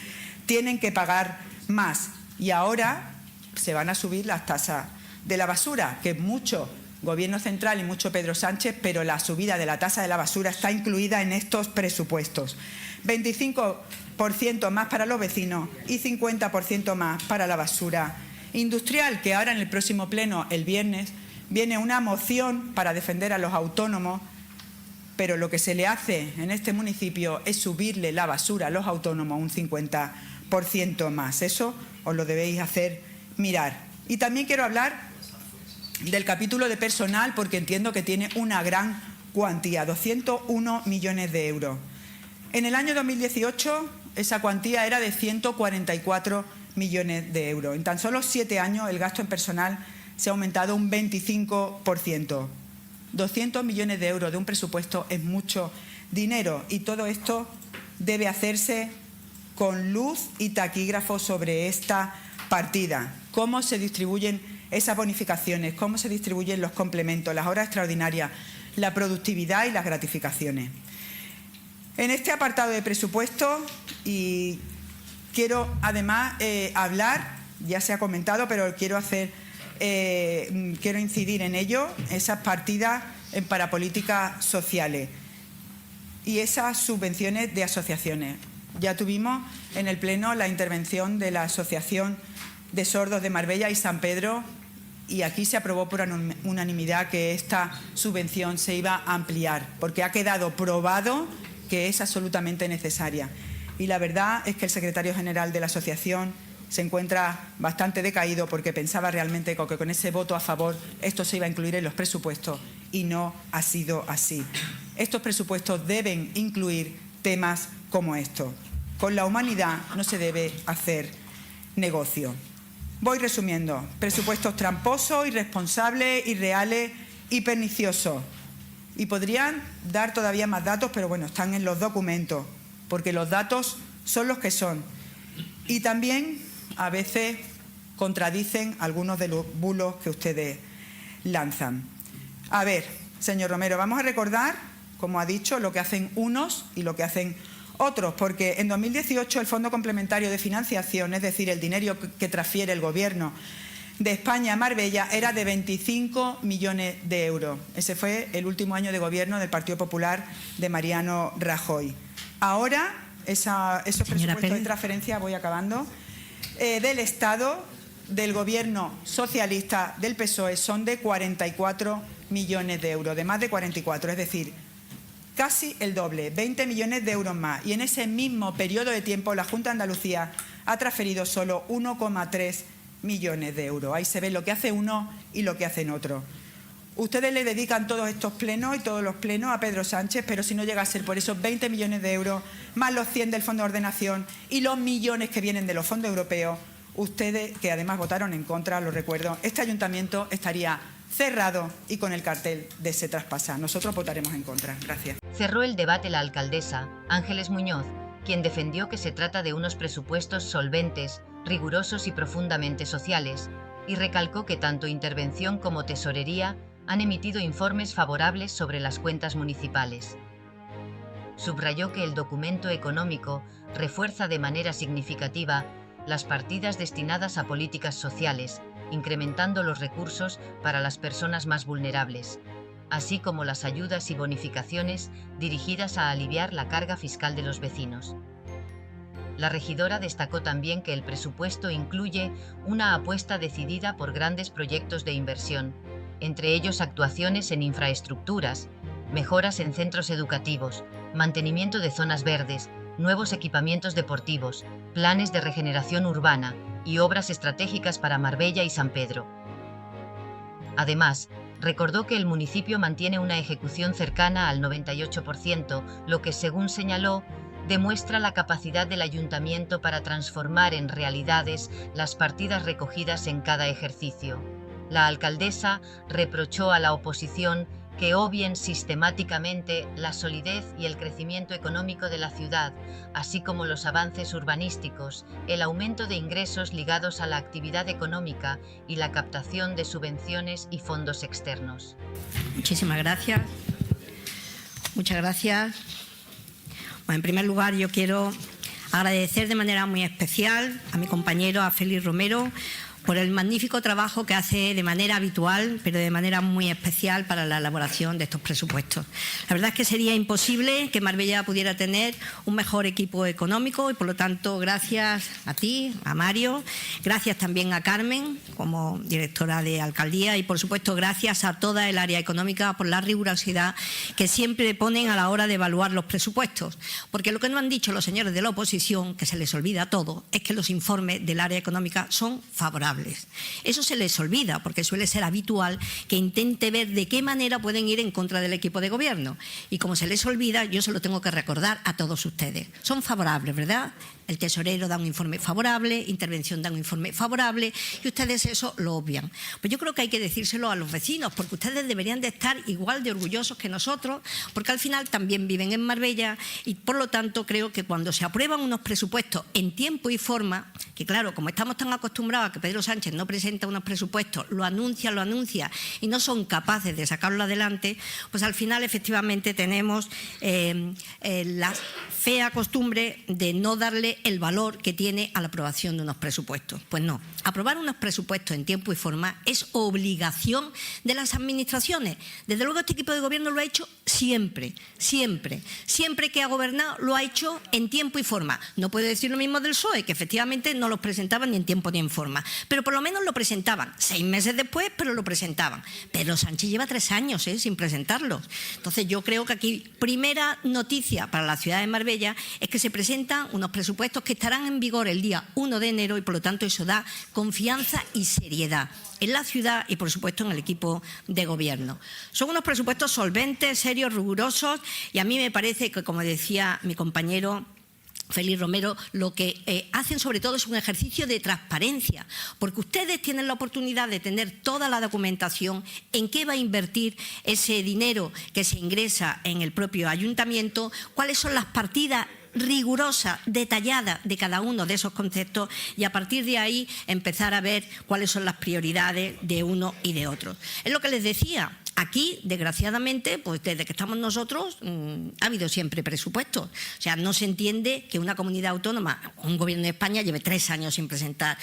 F: tienen que pagar más. Y ahora se van a subir las tasas de la basura, que mucho Gobierno central y mucho Pedro Sánchez, pero la subida de la tasa de la basura está incluida en estos presupuestos. 25% más para los vecinos y 50% más para la basura industrial, que ahora en el próximo pleno, el viernes, viene una moción para defender a los autónomos, pero lo que se le hace en este municipio es subirle la basura a los autónomos un 50% más. Eso os lo debéis hacer mirar. Y también quiero hablar del capítulo de personal, porque entiendo que tiene una gran cuantía, 201 millones de euros. En el año 2018 esa cuantía era de 144 millones de euros. En tan solo 7 años el gasto en personal se ha aumentado un 25%. 200 millones de euros de un presupuesto es mucho dinero y todo esto debe hacerse con luz y taquígrafo sobre esta partida. ¿Cómo se distribuyen esas bonificaciones? ¿Cómo se distribuyen los complementos, las horas extraordinarias, la productividad y las gratificaciones? En este apartado de presupuesto, y quiero además hablar, ya se ha comentado, pero quiero incidir en ello, esas partidas para políticas sociales y esas subvenciones de asociaciones. Ya tuvimos en el Pleno la intervención de la Asociación de Sordos de Marbella y San Pedro, y aquí se aprobó por unanimidad que esta subvención se iba a ampliar, porque ha quedado probado que es absolutamente necesaria. Y la verdad es que el secretario general de la asociación se encuentra bastante decaído, porque pensaba realmente que con ese voto a favor esto se iba a incluir en los presupuestos, y no ha sido así. Estos presupuestos deben incluir temas como estos. Con la humanidad no se debe hacer negocio. Voy resumiendo. Presupuestos tramposos, irresponsables, irreales y perniciosos. Y podrían dar todavía más datos, pero bueno, están en los documentos, porque los datos son los que son. Y también a veces contradicen algunos de los bulos que ustedes lanzan. A ver, señor Romero, vamos a recordar, como ha dicho, lo que hacen unos y lo que hacen otros, porque en 2018 el Fondo Complementario de Financiación, es decir, el dinero que transfiere el Gobierno de España a Marbella, era de 25 millones de euros. Ese fue el último año de gobierno del Partido Popular de Mariano Rajoy. Ahora, esos presupuestos de transferencia, voy acabando, del Estado, del Gobierno socialista del PSOE, son de 44 millones de euros, de más de 44, es decir, casi el doble, 20 millones de euros más. Y en ese mismo periodo de tiempo la Junta de Andalucía ha transferido solo 1,3 millones de euros. Ahí se ve lo que hace uno y lo que hacen otros. Ustedes le dedican todos estos plenos y todos los plenos a Pedro Sánchez, pero si no llega a ser por esos 20 millones de euros, más los 100 del Fondo de Ordenación y los millones que vienen de los fondos europeos, ustedes, que además votaron en contra, lo recuerdo, este ayuntamiento estaría cerrado y con el cartel de se traspasa. Nosotros votaremos en contra. Gracias.
A: Cerró el debate la alcaldesa Ángeles Muñoz, quien defendió que se trata de unos presupuestos solventes, rigurosos y profundamente sociales, y recalcó que tanto Intervención como Tesorería han emitido informes favorables sobre las cuentas municipales. Subrayó que el documento económico refuerza de manera significativa las partidas destinadas a políticas sociales, incrementando los recursos para las personas más vulnerables, así como las ayudas y bonificaciones dirigidas a aliviar la carga fiscal de los vecinos. La regidora destacó también que el presupuesto incluye una apuesta decidida por grandes proyectos de inversión, entre ellos actuaciones en infraestructuras, mejoras en centros educativos, mantenimiento de zonas verdes, nuevos equipamientos deportivos, planes de regeneración urbana y obras estratégicas para Marbella y San Pedro. Además, Recordó que el municipio mantiene una ejecución cercana al 98%, lo que, según señaló, demuestra la capacidad del ayuntamiento para transformar en realidades las partidas recogidas en cada ejercicio. La alcaldesa reprochó a la oposición que obvien sistemáticamente la solidez y el crecimiento económico de la ciudad, así como los avances urbanísticos, el aumento de ingresos ligados a la actividad económica y la captación de subvenciones y fondos externos.
C: Muchísimas gracias. Muchas gracias. Bueno, en primer lugar, yo quiero agradecer de manera muy especial a mi compañero, a Félix Romero, por el magnífico trabajo que hace de manera habitual, pero de manera muy especial para la elaboración de estos presupuestos. La verdad es que sería imposible que Marbella pudiera tener un mejor equipo económico y, por lo tanto, gracias a ti, a Mario, gracias también a Carmen como directora de Alcaldía y, por supuesto, gracias a toda el área económica por la rigurosidad que siempre ponen a la hora de evaluar los presupuestos. Porque lo que no han dicho los señores de la oposición, que se les olvida todo, es que los informes del área económica son favorables. Eso se les olvida porque suele ser habitual que intente ver de qué manera pueden ir en contra del equipo de gobierno. Y como se les olvida, yo se lo tengo que recordar a todos ustedes. Son favorables, ¿verdad? El tesorero da un informe favorable, Intervención da un informe favorable y ustedes eso lo obvian. Pues yo creo que hay que decírselo a los vecinos porque ustedes deberían de estar igual de orgullosos que nosotros porque al final también viven en Marbella y por lo tanto creo que cuando se aprueban unos presupuestos en tiempo y forma, que claro, como estamos tan acostumbrados a que Pedro Sánchez no presenta unos presupuestos, lo anuncia y no son capaces de sacarlo adelante, pues al final efectivamente tenemos la fea costumbre de no darle el valor que tiene a la aprobación de unos presupuestos. Pues no, aprobar unos presupuestos en tiempo y forma es obligación de las administraciones. Desde luego este equipo de gobierno lo ha hecho siempre, siempre. Siempre que ha gobernado lo ha hecho en tiempo y forma. No puedo decir lo mismo del PSOE, que efectivamente no los presentaban ni en tiempo ni en forma. Pero por lo menos lo presentaban. 6 meses después, pero lo presentaban. Pedro Sánchez lleva 3 años sin presentarlos. Entonces yo creo que aquí, primera noticia para la ciudad de Marbella es que se presentan unos presupuestos que estarán en vigor el día 1 de enero y por lo tanto eso da confianza y seriedad en la ciudad y por supuesto en el equipo de gobierno. Son unos presupuestos solventes, serios, rigurosos y a mí me parece que, como decía mi compañero Félix Romero, lo que hacen sobre todo es un ejercicio de transparencia, porque ustedes tienen la oportunidad de tener toda la documentación en qué va a invertir ese dinero que se ingresa en el propio ayuntamiento, cuáles son las partidas rigurosa, detallada de cada uno de esos conceptos y a partir de ahí empezar a ver cuáles son las prioridades de uno y de otro. Es lo que les decía. Aquí, desgraciadamente, pues desde que estamos nosotros ha habido siempre presupuestos. O sea, no se entiende que una comunidad autónoma, un gobierno de España, lleve 3 años sin presentar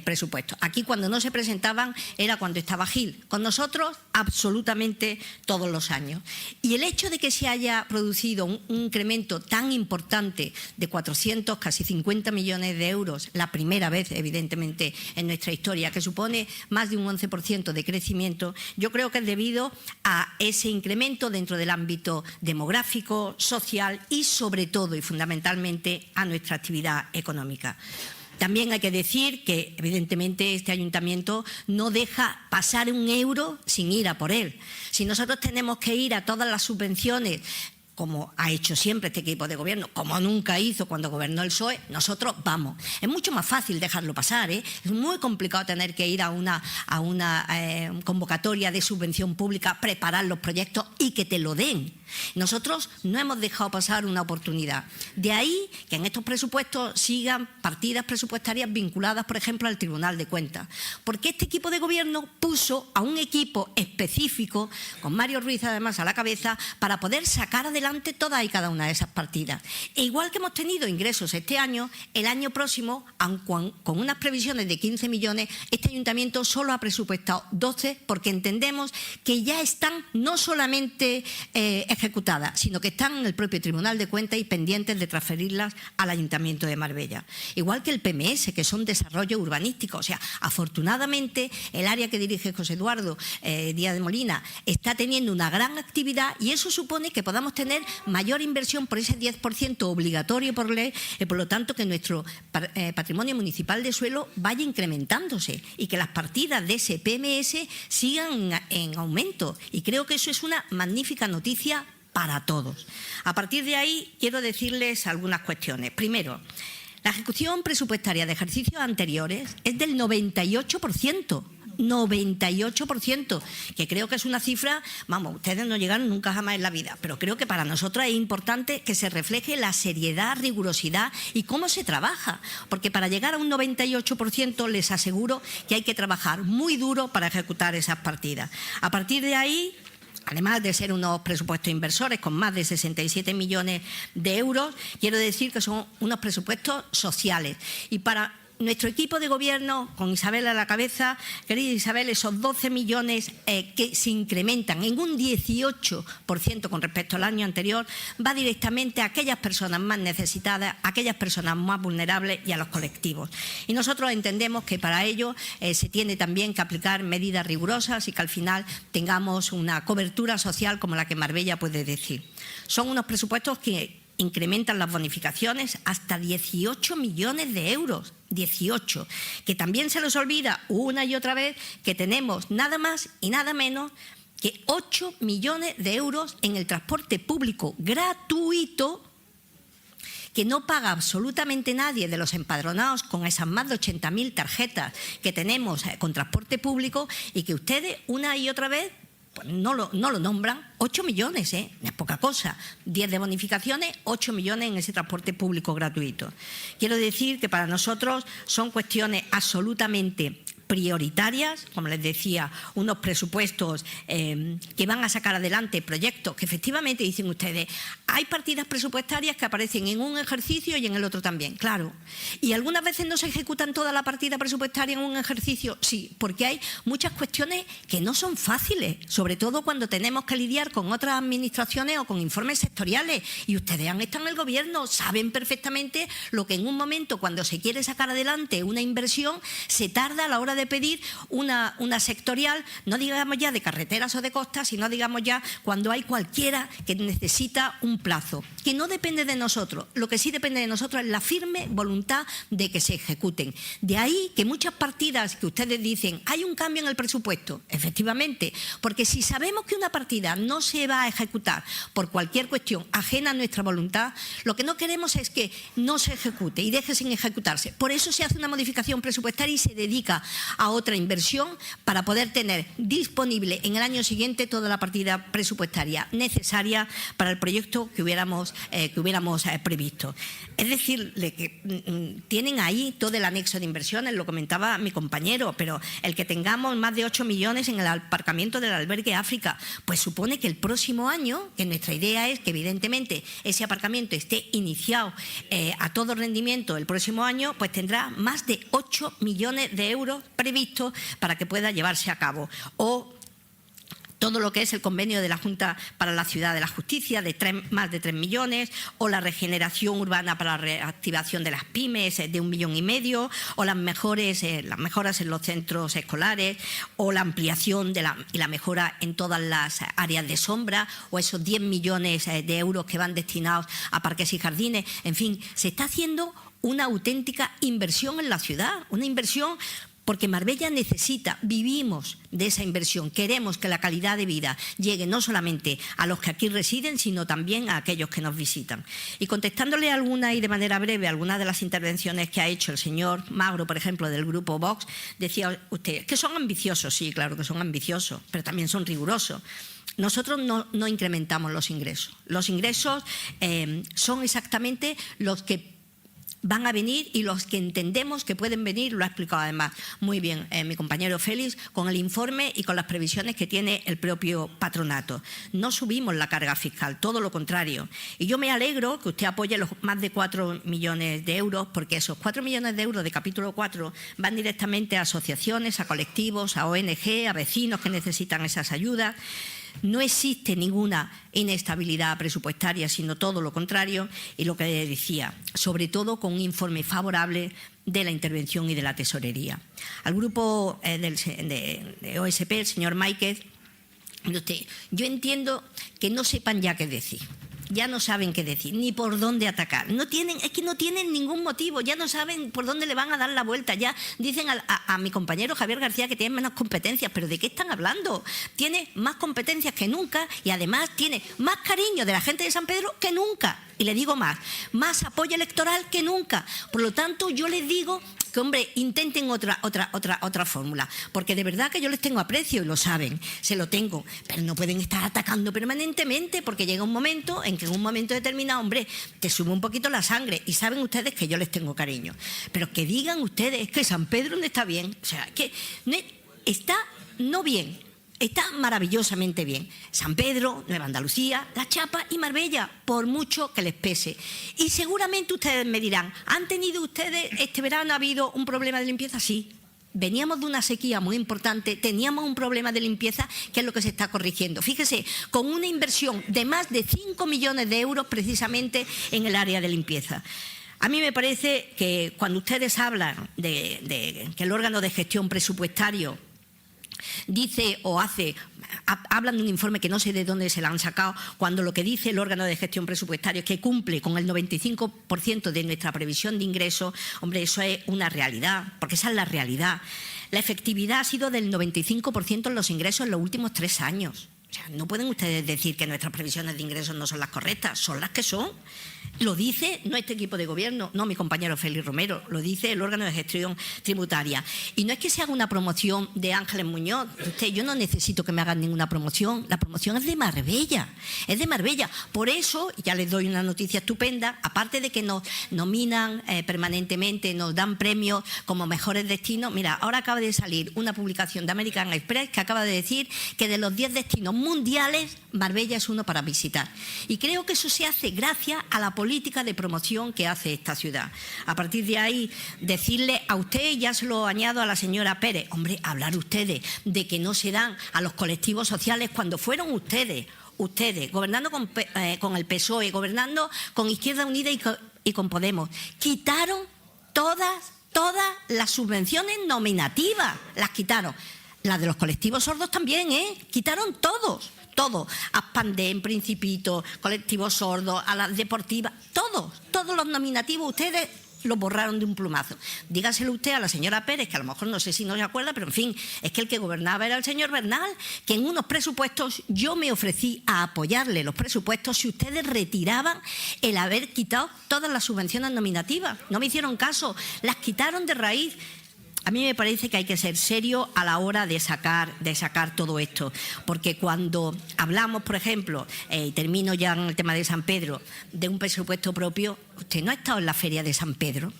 C: presupuestos. Aquí, cuando no se presentaban, era cuando estaba Gil. Con nosotros, absolutamente todos los años. Y el hecho de que se haya producido un incremento tan importante de 400, casi 50 millones de euros, la primera vez, evidentemente, en nuestra historia, que supone más de un 11% de crecimiento, yo creo que es debido a ese incremento dentro del ámbito demográfico, social y sobre todo y fundamentalmente a nuestra actividad económica. También hay que decir que evidentemente este ayuntamiento no deja pasar un euro sin ir a por él. Si nosotros tenemos que ir a todas las subvenciones, como ha hecho siempre este equipo de gobierno, como nunca hizo cuando gobernó el PSOE, nosotros vamos. Es mucho más fácil dejarlo pasar, ¿eh? Es muy complicado tener que ir a una convocatoria de subvención pública, preparar los proyectos y que te lo den. Nosotros no hemos dejado pasar una oportunidad. De ahí que en estos presupuestos sigan partidas presupuestarias vinculadas, por ejemplo, al Tribunal de Cuentas. Porque este equipo de gobierno puso a un equipo específico, con Mario Ruiz además a la cabeza, para poder sacar adelante todas y cada una de esas partidas. E igual que hemos tenido ingresos este año, el año próximo, con unas previsiones de 15 millones, este ayuntamiento solo ha presupuestado 12 porque entendemos que ya están no solamente ejecutadas, sino que están en el propio Tribunal de Cuentas y pendientes de transferirlas al Ayuntamiento de Marbella. Igual que el PMS, que son desarrollos urbanísticos. O sea, afortunadamente, el área que dirige José Eduardo Díaz de Molina está teniendo una gran actividad y eso supone que podamos tener mayor inversión por ese 10% obligatorio por ley y por lo tanto que nuestro patrimonio municipal de suelo vaya incrementándose y que las partidas de ese PMS sigan en aumento. Y creo que eso es una magnífica noticia para todos. A partir de ahí quiero decirles algunas cuestiones. Primero, la ejecución presupuestaria de ejercicios anteriores es del 98%. 98%, que creo que es una cifra, vamos, ustedes no llegaron nunca jamás en la vida, pero creo que para nosotros es importante que se refleje la seriedad, rigurosidad y cómo se trabaja, porque para llegar a un 98% les aseguro que hay que trabajar muy duro para ejecutar esas partidas. A partir de ahí, además de ser unos presupuestos inversores con más de 67 millones de euros, quiero decir que son unos presupuestos sociales. Y para nuestro equipo de gobierno, con Isabel a la cabeza, querida Isabel, esos 12 millones que se incrementan en un 18% con respecto al año anterior, va directamente a aquellas personas más necesitadas, a aquellas personas más vulnerables y a los colectivos. Y nosotros entendemos que para ello se tiene también que aplicar medidas rigurosas y que al final tengamos una cobertura social como la que Marbella puede decir. Son unos presupuestos que incrementan las bonificaciones hasta 18 millones de euros, 18, que también se les olvida una y otra vez que tenemos nada más y nada menos que 8 millones de euros en el transporte público gratuito que no paga absolutamente nadie de los empadronados con esas más de 80.000 tarjetas que tenemos con transporte público y que ustedes una y otra vez pues no lo nombran. 8 millones, no es poca cosa. 10 de bonificaciones, 8 millones en ese transporte público gratuito. Quiero decir que para nosotros son cuestiones absolutamente prioritarias, como les decía, unos presupuestos que van a sacar adelante proyectos que efectivamente, dicen ustedes, hay partidas presupuestarias que aparecen en un ejercicio y en el otro también, claro. Y algunas veces no se ejecutan toda la partida presupuestaria en un ejercicio, sí, porque hay muchas cuestiones que no son fáciles, sobre todo cuando tenemos que lidiar con otras administraciones o con informes sectoriales. Y ustedes han estado en el gobierno, saben perfectamente lo que en un momento, cuando se quiere sacar adelante una inversión, se tarda a la hora de pedir una sectorial, no digamos ya de carreteras o de costas, sino digamos ya cuando hay cualquiera que necesita un plazo, que no depende de nosotros. Lo que sí depende de nosotros es la firme voluntad de que se ejecuten. De ahí que muchas partidas que ustedes dicen, hay un cambio en el presupuesto, efectivamente, porque si sabemos que una partida no se va a ejecutar por cualquier cuestión ajena a nuestra voluntad, lo que no queremos es que no se ejecute y deje sin ejecutarse. Por eso se hace una modificación presupuestaria y se dedica a otra inversión para poder tener disponible en el año siguiente toda la partida presupuestaria necesaria para el proyecto que hubiéramos previsto. Es decir, que tienen ahí todo el anexo de inversiones, lo comentaba mi compañero, pero el que tengamos más de 8 millones en el aparcamiento del albergue África, pues supone que el próximo año, que nuestra idea es que evidentemente ese aparcamiento esté iniciado a todo rendimiento el próximo año, pues tendrá más de 8 millones de euros previstos para que pueda llevarse a cabo. O todo lo que es el convenio de la Junta para la Ciudad de la Justicia de más de 3 millones, o la regeneración urbana para la reactivación de las pymes de 1,5 millones, o las mejoras en los centros escolares, o la ampliación y la mejora en todas las áreas de sombra, o esos 10 millones de euros que van destinados a parques y jardines. En fin, se está haciendo una auténtica inversión en la ciudad, una inversión porque Marbella necesita, vivimos de esa inversión, queremos que la calidad de vida llegue no solamente a los que aquí residen, sino también a aquellos que nos visitan. Y contestándole alguna y de manera breve algunas de las intervenciones que ha hecho el señor Magro, por ejemplo, del Grupo Vox, decía usted que son ambiciosos, sí, claro que son ambiciosos, pero también son rigurosos. Nosotros no incrementamos los ingresos. Los ingresos son exactamente los que van a venir y los que entendemos que pueden venir, lo ha explicado además muy bien mi compañero Félix, con el informe y con las previsiones que tiene el propio patronato. No subimos la carga fiscal, todo lo contrario. Y yo me alegro que usted apoye los más de 4 millones de euros, porque esos 4 millones de euros de capítulo 4 van directamente a asociaciones, a colectivos, a ONG, a vecinos que necesitan esas ayudas. no existe ninguna inestabilidad presupuestaria, sino todo lo contrario, y lo que decía, sobre todo con un informe favorable de la intervención y de la tesorería. Al grupo de OSP, el señor Máiquez, yo entiendo que no sepan ya qué decir. Ya no saben qué decir, ni por dónde atacar. Es que no tienen ningún motivo, ya no saben por dónde le van a dar la vuelta. Ya dicen a mi compañero Javier García que tiene menos competencias, pero ¿de qué están hablando? Tiene más competencias que nunca y además tiene más cariño de la gente de San Pedro que nunca. Y le digo más apoyo electoral que nunca. Por lo tanto, yo les digo que, hombre, intenten otra fórmula, porque de verdad que yo les tengo aprecio y lo saben, se lo tengo, pero no pueden estar atacando permanentemente, porque llega un momento en que en un momento determinado, hombre, te sube un poquito la sangre y saben ustedes que yo les tengo cariño, pero que digan ustedes que San Pedro no está bien, o sea, que está no bien, está maravillosamente bien. San Pedro, Nueva Andalucía, La Chapa y Marbella, por mucho que les pese. Y seguramente ustedes me dirán, ¿han tenido ustedes, este verano ha habido un problema de limpieza? Sí. Veníamos de una sequía muy importante, teníamos un problema de limpieza que es lo que se está corrigiendo. Fíjese, con una inversión de más de 5 millones de euros precisamente en el área de limpieza. A mí me parece que cuando ustedes hablan de que el órgano de gestión presupuestario dice o hace, hablan de un informe que no sé de dónde se lo han sacado, cuando lo que dice el órgano de gestión presupuestario es que cumple con el 95% de nuestra previsión de ingresos, hombre, eso es una realidad, porque esa es la realidad. La efectividad ha sido del 95% en los ingresos en los últimos 3 años. O sea, no pueden ustedes decir que nuestras previsiones de ingresos no son las correctas, son las que son. Lo dice no este equipo de gobierno, no mi compañero Félix Romero, lo dice el órgano de gestión tributaria. Y no es que se haga una promoción de Ángeles Muñoz, yo no necesito que me hagan ninguna promoción, la promoción es de Marbella, es de Marbella. Por eso, ya les doy una noticia estupenda, aparte de que nos nominan permanentemente, nos dan premios como mejores destinos, mira, ahora acaba de salir una publicación de American Express que acaba de decir que de los 10 destinos mundiales, Marbella es uno para visitar. Y creo que eso se hace gracias a la política de promoción que hace esta ciudad. A partir de ahí, decirle a usted, ya se lo añado a la señora Pérez, hombre, hablar ustedes de que no se dan a los colectivos sociales cuando fueron ustedes, gobernando con el PSOE, gobernando con Izquierda Unida y con Podemos, quitaron todas las subvenciones nominativas, las quitaron. Las de los colectivos sordos también, quitaron todos. Aspandem, Principito, colectivos sordos, a las deportivas, todos los nominativos ustedes los borraron de un plumazo. Dígaselo usted a la señora Pérez, que a lo mejor no sé si no se acuerda, pero en fin, es que el que gobernaba era el señor Bernal, que en unos presupuestos yo me ofrecí a apoyarle los presupuestos si ustedes retiraban el haber quitado todas las subvenciones nominativas. No me hicieron caso, las quitaron de raíz. A mí me parece que hay que ser serio a la hora de sacar todo esto, porque cuando hablamos, por ejemplo, y termino ya en el tema de San Pedro, de un presupuesto propio, usted no ha estado en la feria de San Pedro.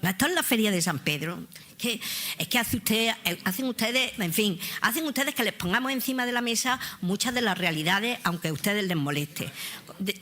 C: ¿No ha estado en la feria de San Pedro? Es que hacen ustedes que les pongamos encima de la mesa muchas de las realidades, aunque a ustedes les moleste.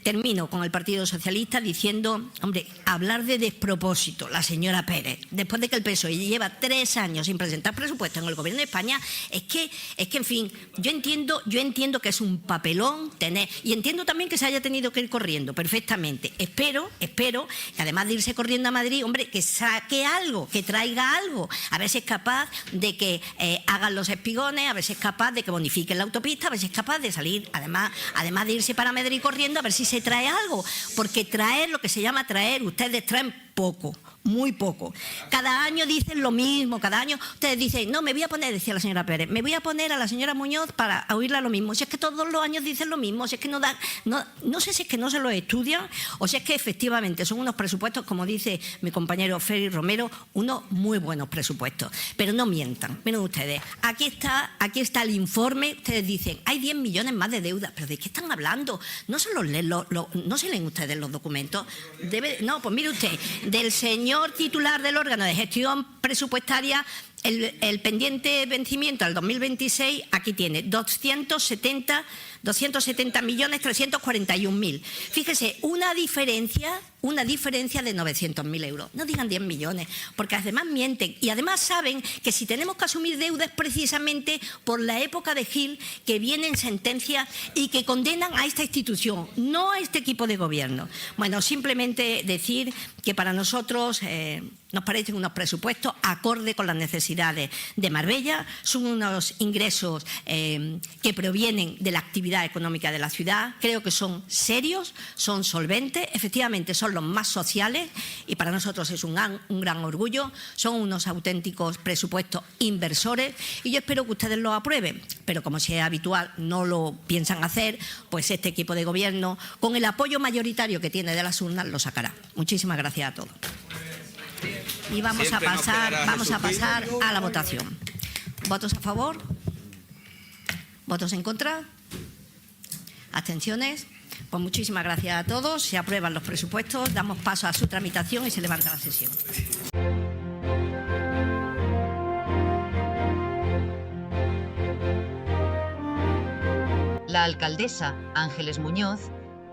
C: Termino con el Partido Socialista diciendo, hombre, hablar de despropósito, la señora Pérez, después de que el PSOE lleva 3 años sin presentar presupuesto en el Gobierno de España, es que en fin, yo entiendo que es un papelón tener, y entiendo también que se haya tenido que ir corriendo, perfectamente. Espero, que además de irse corriendo a Madrid, hombre, que saque algo, que traiga algo, a ver si es capaz de que hagan los espigones, a ver si es capaz de que bonifiquen la autopista, a ver si es capaz de salir, además de irse para Madrid corriendo, a ver si se trae algo, porque traer, lo que se llama traer, ustedes traen poco, muy poco. Cada año dicen lo mismo, cada año ustedes dicen, no, me voy a poner, decía la señora Pérez, me voy a poner a la señora Muñoz para oírla lo mismo. Si es que todos los años dicen lo mismo, si es que no sé si es que no se los estudian o si es que efectivamente son unos presupuestos, como dice mi compañero Félix Romero, unos muy buenos presupuestos. Pero no mientan, miren ustedes, aquí está el informe, ustedes dicen, hay 10 millones más de deuda, pero ¿de qué están hablando? ¿No se los leen, no se leen ustedes los documentos? No, pues mire usted, del señor titular del órgano de gestión presupuestaria, el pendiente vencimiento al 2026, aquí tiene 270.341.000. Fíjese, una diferencia de 900.000 euros. No digan 10 millones, porque además mienten. Y además saben que si tenemos que asumir deuda es precisamente por la época de Gil, que vienen sentencias y que condenan a esta institución, no a este equipo de gobierno. Bueno, simplemente decir que para nosotros nos parecen unos presupuestos acorde con las necesidades de Marbella, son unos ingresos que provienen de la actividad económica de la ciudad, creo que son serios, son solventes, efectivamente son los más sociales y para nosotros es un gran orgullo, son unos auténticos presupuestos inversores y yo espero que ustedes lo aprueben, pero como si es habitual no lo piensan hacer, pues este equipo de gobierno, con el apoyo mayoritario que tiene de las urnas, lo sacará. Muchísimas gracias a todos. Y vamos a pasar a la votación. ¿Votos a favor? ¿Votos en contra? ¿Abstenciones? Pues muchísimas gracias a todos. Se aprueban los presupuestos, damos paso a su tramitación y se levanta la sesión.
A: La alcaldesa Ángeles Muñoz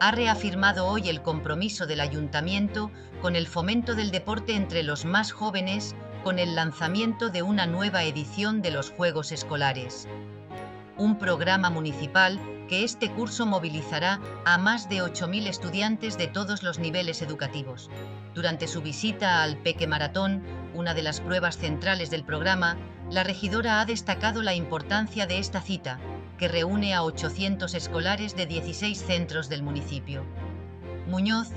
A: ha reafirmado hoy el compromiso del Ayuntamiento con el fomento del deporte entre los más jóvenes con el lanzamiento de una nueva edición de los Juegos Escolares. Un programa municipal que este curso movilizará a más de 8.000 estudiantes de todos los niveles educativos. Durante su visita al Peque Maratón, una de las pruebas centrales del programa, la regidora ha destacado la importancia de esta cita, que reúne a 800 escolares de 16 centros del municipio. Muñoz,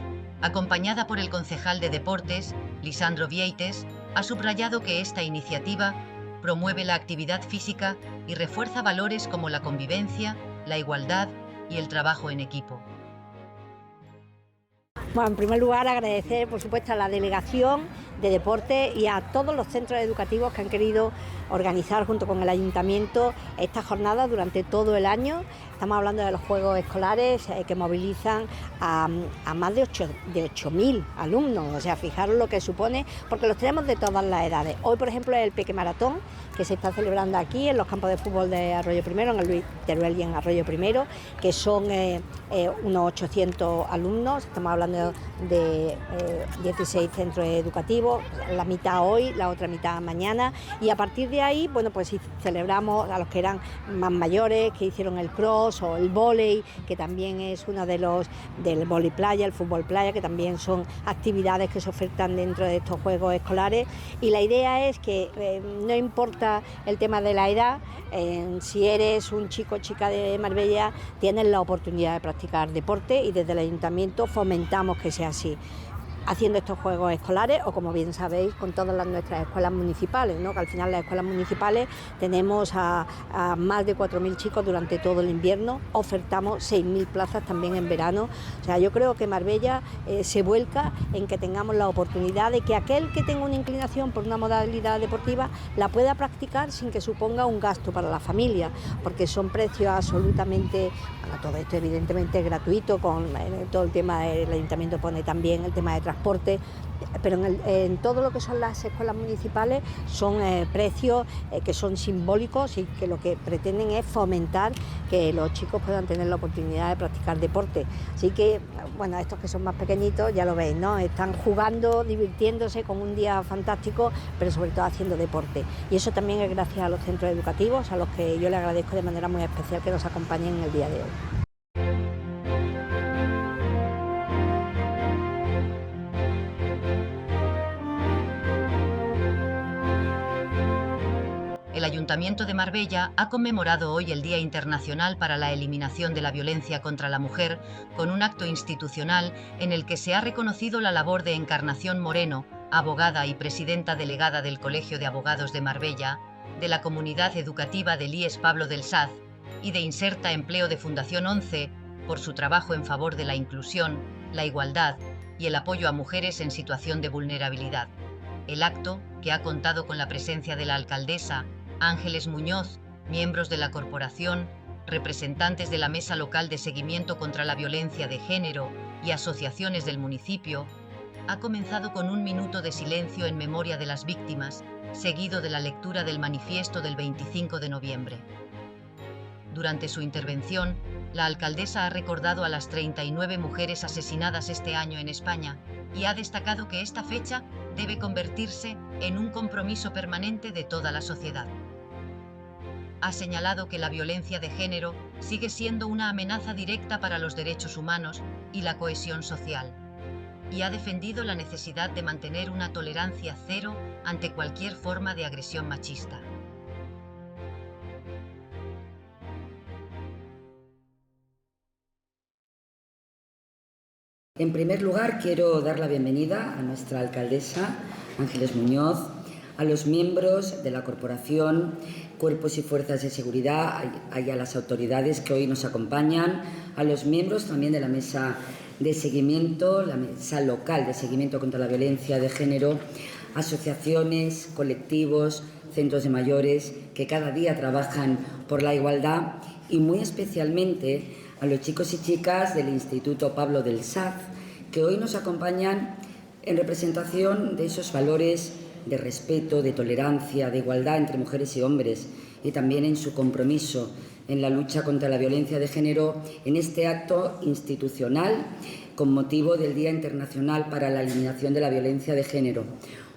A: acompañada por el concejal de Deportes, Lisandro Vieites, ha subrayado que esta iniciativa promueve la actividad física y refuerza valores como la convivencia, la igualdad y el trabajo en equipo.
C: Bueno, en primer lugar agradecer, por supuesto, a la delegación de deporte y a todos los centros educativos que han querido organizar junto con el ayuntamiento esta jornada durante todo el año. Estamos hablando de los Juegos Escolares que movilizan a más de 8.000 alumnos, o sea, fijaros lo que supone, porque los tenemos de todas las edades. Hoy, por ejemplo, es el Peque Maratón, que se está celebrando aquí en los campos de fútbol de Arroyo Primero, en el Luis Teruel y en Arroyo Primero, que son unos 800 alumnos, estamos hablando de 16 centros educativos, la mitad hoy, la otra mitad mañana, y a partir de ahí, bueno, pues celebramos a los que eran más mayores, que hicieron el cross o el vóley, que también es uno de los del vóley playa, el fútbol playa, que también son actividades que se ofertan dentro de estos Juegos Escolares, y la idea es que no importa el tema de la edad, si eres un chico o chica de Marbella, tienes la oportunidad de practicar deporte y desde el ayuntamiento fomentamos que sea así, haciendo estos Juegos Escolares o, como bien sabéis, con todas nuestras escuelas municipales, ¿no? Que al final las escuelas municipales tenemos a más de 4.000 chicos durante todo el invierno, ofertamos 6.000 plazas también en verano. O sea, yo creo que Marbella se vuelca en que tengamos la oportunidad de que aquel que tenga una inclinación por una modalidad deportiva la pueda practicar sin que suponga un gasto para la familia, porque son precios absolutamente, bueno, todo esto evidentemente es gratuito, con todo el tema, el ayuntamiento pone también el tema de transporte, pero en todo lo que son las escuelas municipales son precios que son simbólicos y que lo que pretenden es fomentar que los chicos puedan tener la oportunidad de practicar deporte. Así que, bueno, estos que son más pequeñitos ya lo veis, ¿no? Están jugando, divirtiéndose con un día fantástico, pero sobre todo haciendo deporte. Y eso también es gracias a los centros educativos, a los que yo le agradezco de manera muy especial que nos acompañen en el día de hoy.
A: El Ayuntamiento de Marbella ha conmemorado hoy el Día Internacional para la Eliminación de la Violencia contra la Mujer con un acto institucional en el que se ha reconocido la labor de Encarnación Moreno, abogada y presidenta delegada del Colegio de Abogados de Marbella, de la Comunidad Educativa del IES Pablo del Saz y de Inserta Empleo de Fundación 11 por su trabajo en favor de la inclusión, la igualdad y el apoyo a mujeres en situación de vulnerabilidad. El acto, que ha contado con la presencia de la alcaldesa Ángeles Muñoz, miembros de la corporación, representantes de la Mesa Local de Seguimiento contra la Violencia de Género y asociaciones del municipio, ha comenzado con un minuto de silencio en memoria de las víctimas seguido de la lectura del manifiesto del 25 de noviembre. Durante su intervención, la alcaldesa ha recordado a las 39 mujeres asesinadas este año en España y ha destacado que esta fecha debe convertirse en un compromiso permanente de toda la sociedad. Ha señalado que la violencia de género sigue siendo una amenaza directa para los derechos humanos y la cohesión social, y ha defendido la necesidad de mantener una tolerancia cero ante cualquier forma de agresión machista.
G: En primer lugar, quiero dar la bienvenida a nuestra alcaldesa, Ángeles Muñoz, a los miembros de la corporación, cuerpos y fuerzas de seguridad, y a las autoridades que hoy nos acompañan, a los miembros también de la mesa de seguimiento, la mesa local de seguimiento contra la violencia de género, asociaciones, colectivos, centros de mayores que cada día trabajan por la igualdad y muy especialmente a los chicos y chicas del Instituto Pablo del Saz, que hoy nos acompañan en representación de esos valores de respeto, de tolerancia, de igualdad entre mujeres y hombres, y también en su compromiso en la lucha contra la violencia de género en este acto institucional con motivo del Día Internacional para la Eliminación de la Violencia de Género.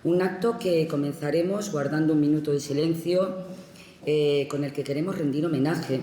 G: Un acto que comenzaremos guardando un minuto de silencio con el que queremos rendir homenaje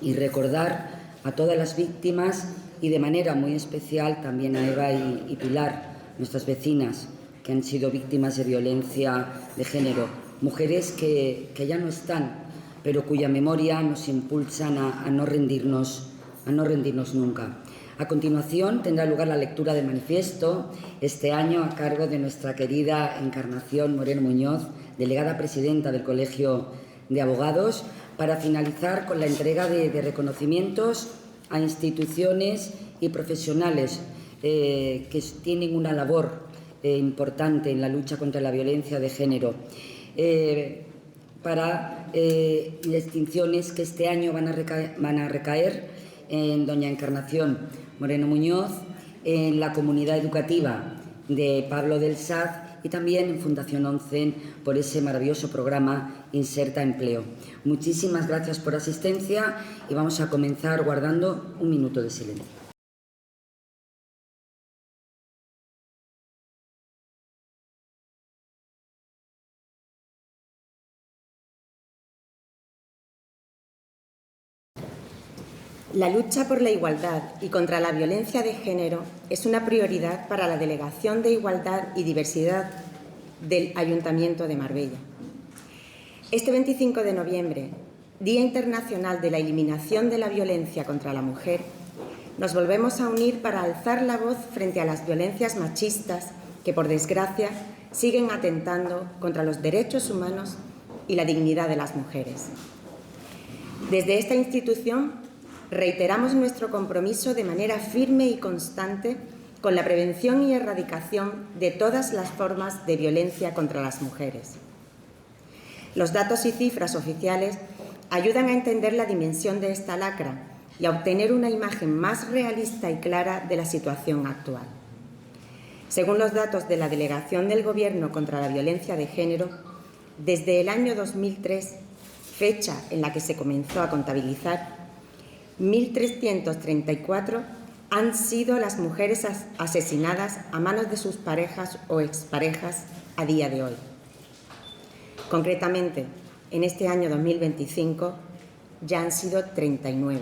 G: y recordar a todas las víctimas y de manera muy especial también a Eva y Pilar, nuestras vecinas, que han sido víctimas de violencia de género. Mujeres que ya no están, pero cuya memoria nos impulsan a no rendirnos nunca. A continuación tendrá lugar la lectura del manifiesto, este año a cargo de nuestra querida Encarnación Moreno Muñoz, delegada presidenta del Colegio de Abogados, para finalizar con la entrega de reconocimientos a instituciones y profesionales que tienen una labor importante en la lucha contra la violencia de género, para distinciones que este año van a recaer en doña Encarnación Moreno Muñoz, en la comunidad educativa de Pablo del Saz y también en Fundación ONCEN por ese maravilloso programa Inserta Empleo. Muchísimas gracias por asistencia y vamos a comenzar guardando un minuto de silencio.
H: La lucha por la igualdad y contra la violencia de género es una prioridad para la Delegación de Igualdad y Diversidad del Ayuntamiento de Marbella. Este 25 de noviembre, Día Internacional de la Eliminación de la Violencia contra la Mujer, nos volvemos a unir para alzar la voz frente a las violencias machistas que, por desgracia, siguen atentando contra los derechos humanos y la dignidad de las mujeres. Desde esta institución reiteramos nuestro compromiso de manera firme y constante con la prevención y erradicación de todas las formas de violencia contra las mujeres. Los datos y cifras oficiales ayudan a entender la dimensión de esta lacra y a obtener una imagen más realista y clara de la situación actual. Según los datos de la Delegación del Gobierno contra la Violencia de Género, desde el año 2003, fecha en la que se comenzó a contabilizar, 1.334 han sido las mujeres asesinadas a manos de sus parejas o exparejas a día de hoy. Concretamente, en este año 2025 ya han sido 39.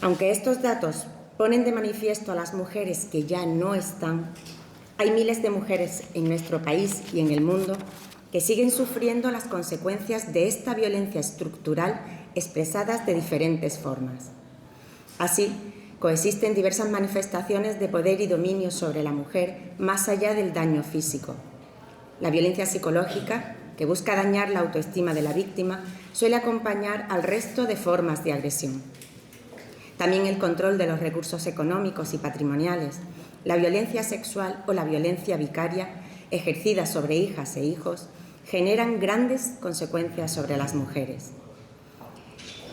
H: Aunque estos datos ponen de manifiesto a las mujeres que ya no están, hay miles de mujeres en nuestro país y en el mundo que siguen sufriendo las consecuencias de esta violencia estructural expresadas de diferentes formas. Así, coexisten diversas manifestaciones de poder y dominio sobre la mujer más allá del daño físico. La violencia psicológica, que busca dañar la autoestima de la víctima, suele acompañar al resto de formas de agresión. También el control de los recursos económicos y patrimoniales, la violencia sexual o la violencia vicaria ejercida sobre hijas e hijos generan grandes consecuencias sobre las mujeres.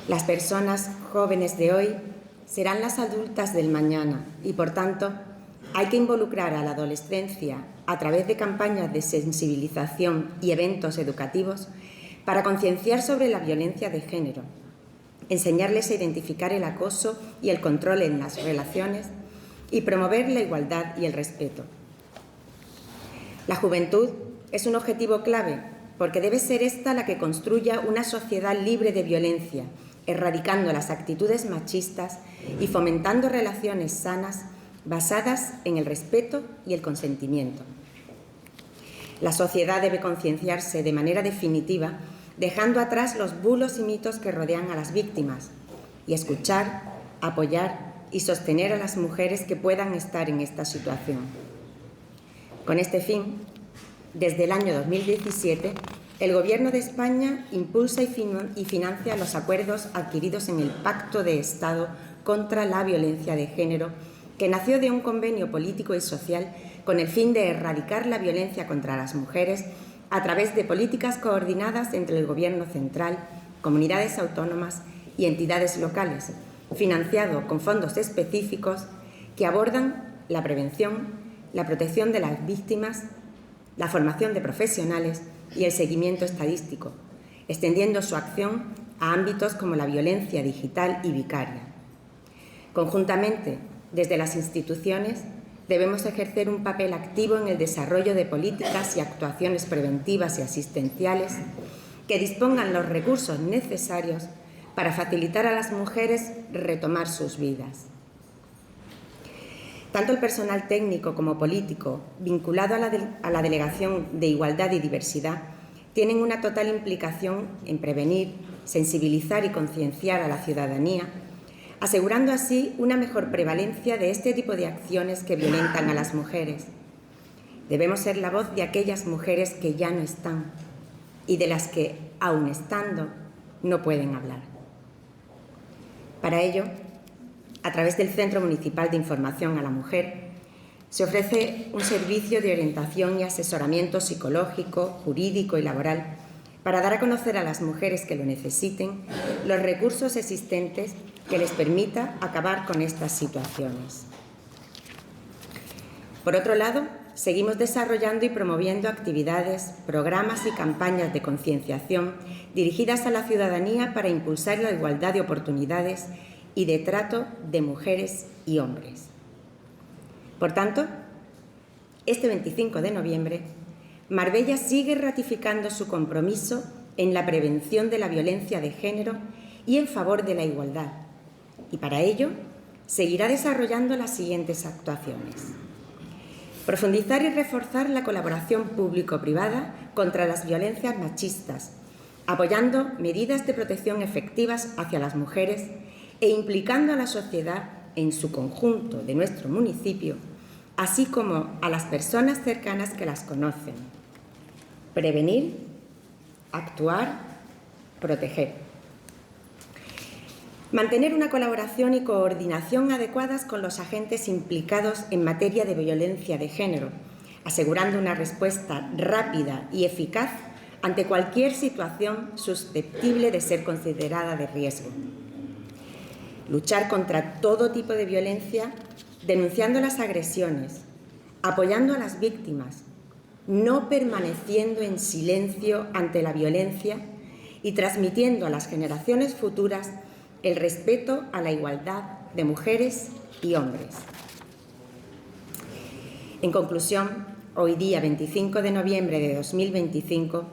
H: Las personas jóvenes de hoy serán las adultas del mañana y, por tanto, hay que involucrar a la adolescencia a través de campañas de sensibilización y eventos educativos para concienciar sobre la violencia de género, enseñarles a identificar el acoso y el control en las relaciones y promover la igualdad y el respeto. La juventud es un objetivo clave porque debe ser esta la que construya una sociedad libre de violencia, erradicando las actitudes machistas y fomentando relaciones sanas basadas en el respeto y el consentimiento. La sociedad debe concienciarse de manera definitiva, dejando atrás los bulos y mitos que rodean a las víctimas, y escuchar, apoyar y sostener a las mujeres que puedan estar en esta situación. Con este fin, desde el año 2017, el Gobierno de España impulsa y financia los acuerdos adquiridos en el Pacto de Estado contra la Violencia de Género, que nació de un convenio político y social con el fin de erradicar la violencia contra las mujeres a través de políticas coordinadas entre el Gobierno central, comunidades autónomas y entidades locales, financiado con fondos específicos que abordan la prevención, la protección de las víctimas, la formación de profesionales y el seguimiento estadístico, extendiendo su acción a ámbitos como la violencia digital y vicaria. Conjuntamente, desde las instituciones, debemos ejercer un papel activo en el desarrollo de políticas y actuaciones preventivas y asistenciales que dispongan los recursos necesarios para facilitar a las mujeres retomar sus vidas. Tanto el personal técnico como político vinculado a la Delegación de Igualdad y Diversidad tienen una total implicación en prevenir, sensibilizar y concienciar a la ciudadanía, asegurando así una mejor prevalencia de este tipo de acciones que violentan a las mujeres. Debemos ser la voz de aquellas mujeres que ya no están y de las que, aun estando, no pueden hablar. Para ello, a través del Centro Municipal de Información a la Mujer, se ofrece un servicio de orientación y asesoramiento psicológico, jurídico y laboral para dar a conocer a las mujeres que lo necesiten los recursos existentes que les permita acabar con estas situaciones. Por otro lado, seguimos desarrollando y promoviendo actividades, programas y campañas de concienciación dirigidas a la ciudadanía para impulsar la igualdad de oportunidades y de trato de mujeres y hombres. Por tanto, este 25 de noviembre, Marbella sigue ratificando su compromiso en la prevención de la violencia de género y en favor de la igualdad, y para ello seguirá desarrollando las siguientes actuaciones. Profundizar y reforzar la colaboración público-privada contra las violencias machistas, apoyando medidas de protección efectivas hacia las mujeres e implicando a la sociedad en su conjunto de nuestro municipio, así como a las personas cercanas que las conocen. Prevenir, actuar, proteger. Mantener una colaboración y coordinación adecuadas con los agentes implicados en materia de violencia de género, asegurando una respuesta rápida y eficaz ante cualquier situación susceptible de ser considerada de riesgo. Luchar contra todo tipo de violencia, denunciando las agresiones, apoyando a las víctimas, no permaneciendo en silencio ante la violencia y transmitiendo a las generaciones futuras el respeto a la igualdad de mujeres y hombres. En conclusión, hoy día 25 de noviembre de 2025,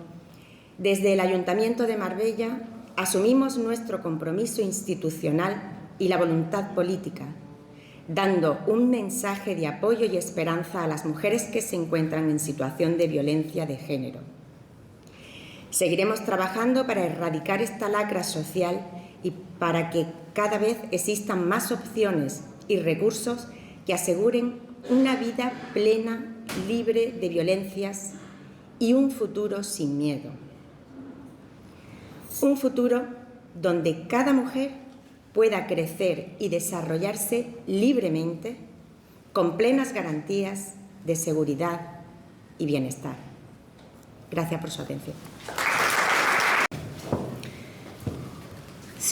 H: desde el Ayuntamiento de Marbella asumimos nuestro compromiso institucional y la voluntad política, dando un mensaje de apoyo y esperanza a las mujeres que se encuentran en situación de violencia de género. Seguiremos trabajando para erradicar esta lacra social y para que cada vez existan más opciones y recursos que aseguren una vida plena, libre de violencias y un futuro sin miedo. Un futuro donde cada mujer pueda crecer y desarrollarse libremente, con plenas garantías de seguridad y bienestar. Gracias por su atención.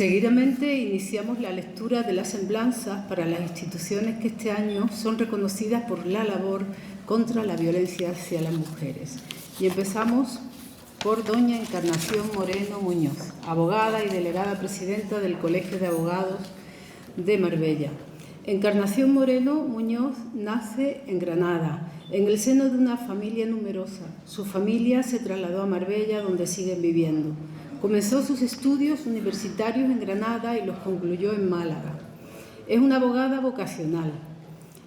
I: Seguidamente iniciamos la lectura de las semblanzas para las instituciones que este año son reconocidas por la labor contra la violencia hacia las mujeres. Y empezamos por doña Encarnación Moreno Muñoz, abogada y delegada presidenta del Colegio de Abogados de Marbella. Encarnación Moreno Muñoz nace en Granada, en el seno de una familia numerosa. Su familia se trasladó a Marbella, donde siguen viviendo. Comenzó sus estudios universitarios en Granada y los concluyó en Málaga. Es una abogada vocacional.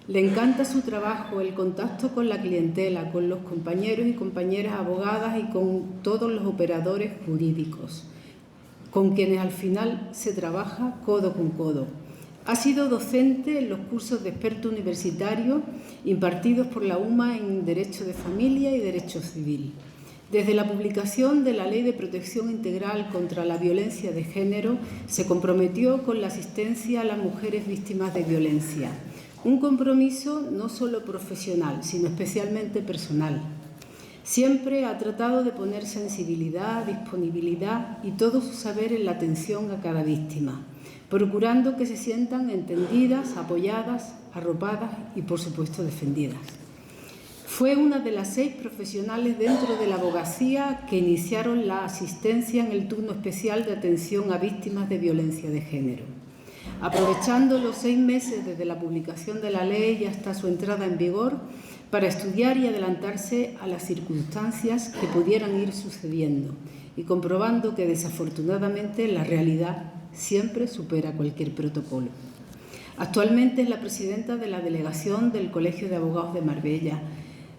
I: Le encanta su trabajo, el contacto con la clientela, con los compañeros y compañeras abogadas y con todos los operadores jurídicos, con quienes al final se trabaja codo con codo. Ha sido docente en los cursos de experto universitario impartidos por la UMA en Derecho de Familia y Derecho Civil. Desde la publicación de la Ley de Protección Integral contra la Violencia de Género, se comprometió con la asistencia a las mujeres víctimas de violencia. Un compromiso no solo profesional, sino especialmente personal. Siempre ha tratado de poner sensibilidad, disponibilidad y todo su saber en la atención a cada víctima, procurando que se sientan entendidas, apoyadas, arropadas y, por supuesto, defendidas. Fue una de las 6 profesionales dentro de la abogacía que iniciaron la asistencia en el turno especial de atención a víctimas de violencia de género. Aprovechando los 6 meses desde la publicación de la ley y hasta su entrada en vigor, para estudiar y adelantarse a las circunstancias que pudieran ir sucediendo y comprobando que desafortunadamente la realidad siempre supera cualquier protocolo. Actualmente es la presidenta de la delegación del Colegio de Abogados de Marbella.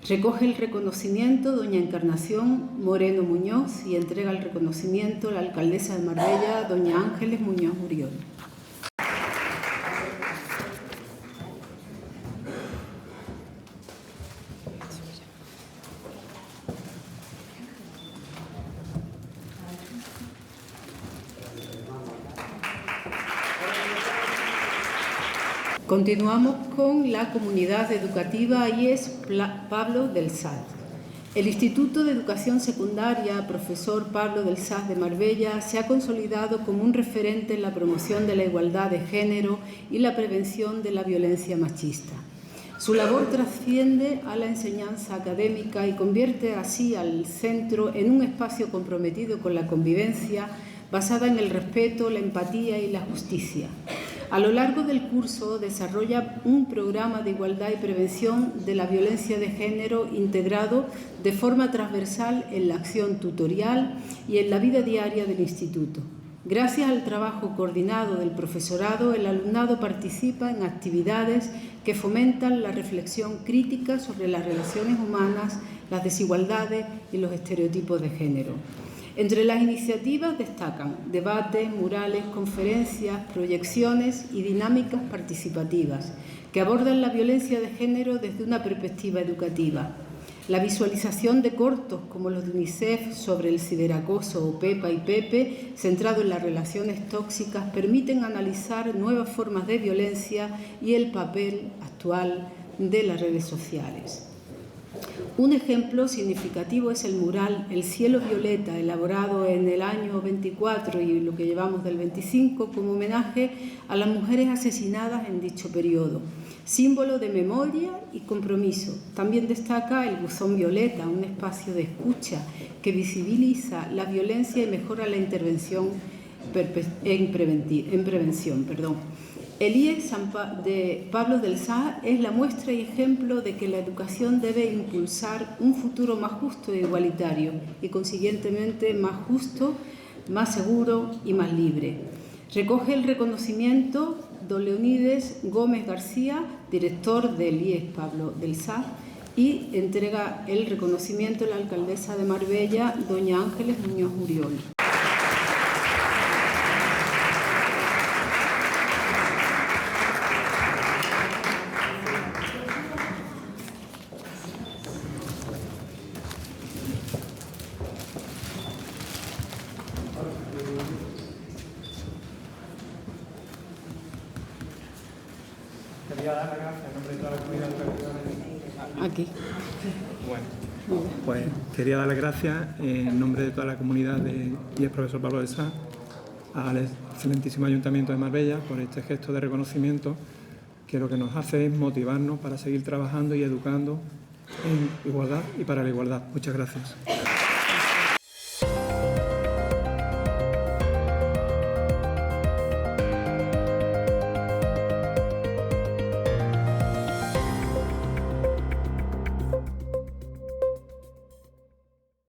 I: Recoge el reconocimiento doña Encarnación Moreno Muñoz y entrega el reconocimiento a la alcaldesa de Marbella, doña Ángeles Muñoz Uriol. Continuamos con la comunidad educativa IES Pablo del Saz. El Instituto de Educación Secundaria Profesor Pablo del Saz de Marbella se ha consolidado como un referente en la promoción de la igualdad de género y la prevención de la violencia machista. Su labor trasciende a la enseñanza académica y convierte así al centro en un espacio comprometido con la convivencia basada en el respeto, la empatía y la justicia. A lo largo del curso desarrolla un programa de igualdad y prevención de la violencia de género integrado de forma transversal en la acción tutorial y en la vida diaria del instituto. Gracias al trabajo coordinado del profesorado, el alumnado participa en actividades que fomentan la reflexión crítica sobre las relaciones humanas, las desigualdades y los estereotipos de género. Entre las iniciativas destacan debates, murales, conferencias, proyecciones y dinámicas participativas que abordan la violencia de género desde una perspectiva educativa. La visualización de cortos como los de UNICEF sobre el ciberacoso o Pepa y Pepe, centrado en las relaciones tóxicas, permiten analizar nuevas formas de violencia y el papel actual de las redes sociales. Un ejemplo significativo es el mural El cielo violeta, elaborado en el año 24 y lo que llevamos del 25 como homenaje a las mujeres asesinadas en dicho periodo, símbolo de memoria y compromiso. También destaca el buzón violeta, un espacio de escucha que visibiliza la violencia y mejora la intervención en prevención. El IES de Pablo del Saz es la muestra y ejemplo de que la educación debe impulsar un futuro más justo e igualitario y, consiguientemente, más justo, más seguro y más libre. Recoge el reconocimiento don Leonides Gómez García, director del IES Pablo del Saz, y entrega el reconocimiento a la alcaldesa de Marbella, doña Ángeles Muñoz Uriol. Aquí.
J: Bueno, pues quería dar las gracias en nombre de toda la comunidad de IES Profesor Pablo del Saz
K: al excelentísimo Ayuntamiento de Marbella por este gesto de reconocimiento, que lo que nos hace es motivarnos para seguir trabajando y educando en igualdad y para la igualdad. Muchas gracias.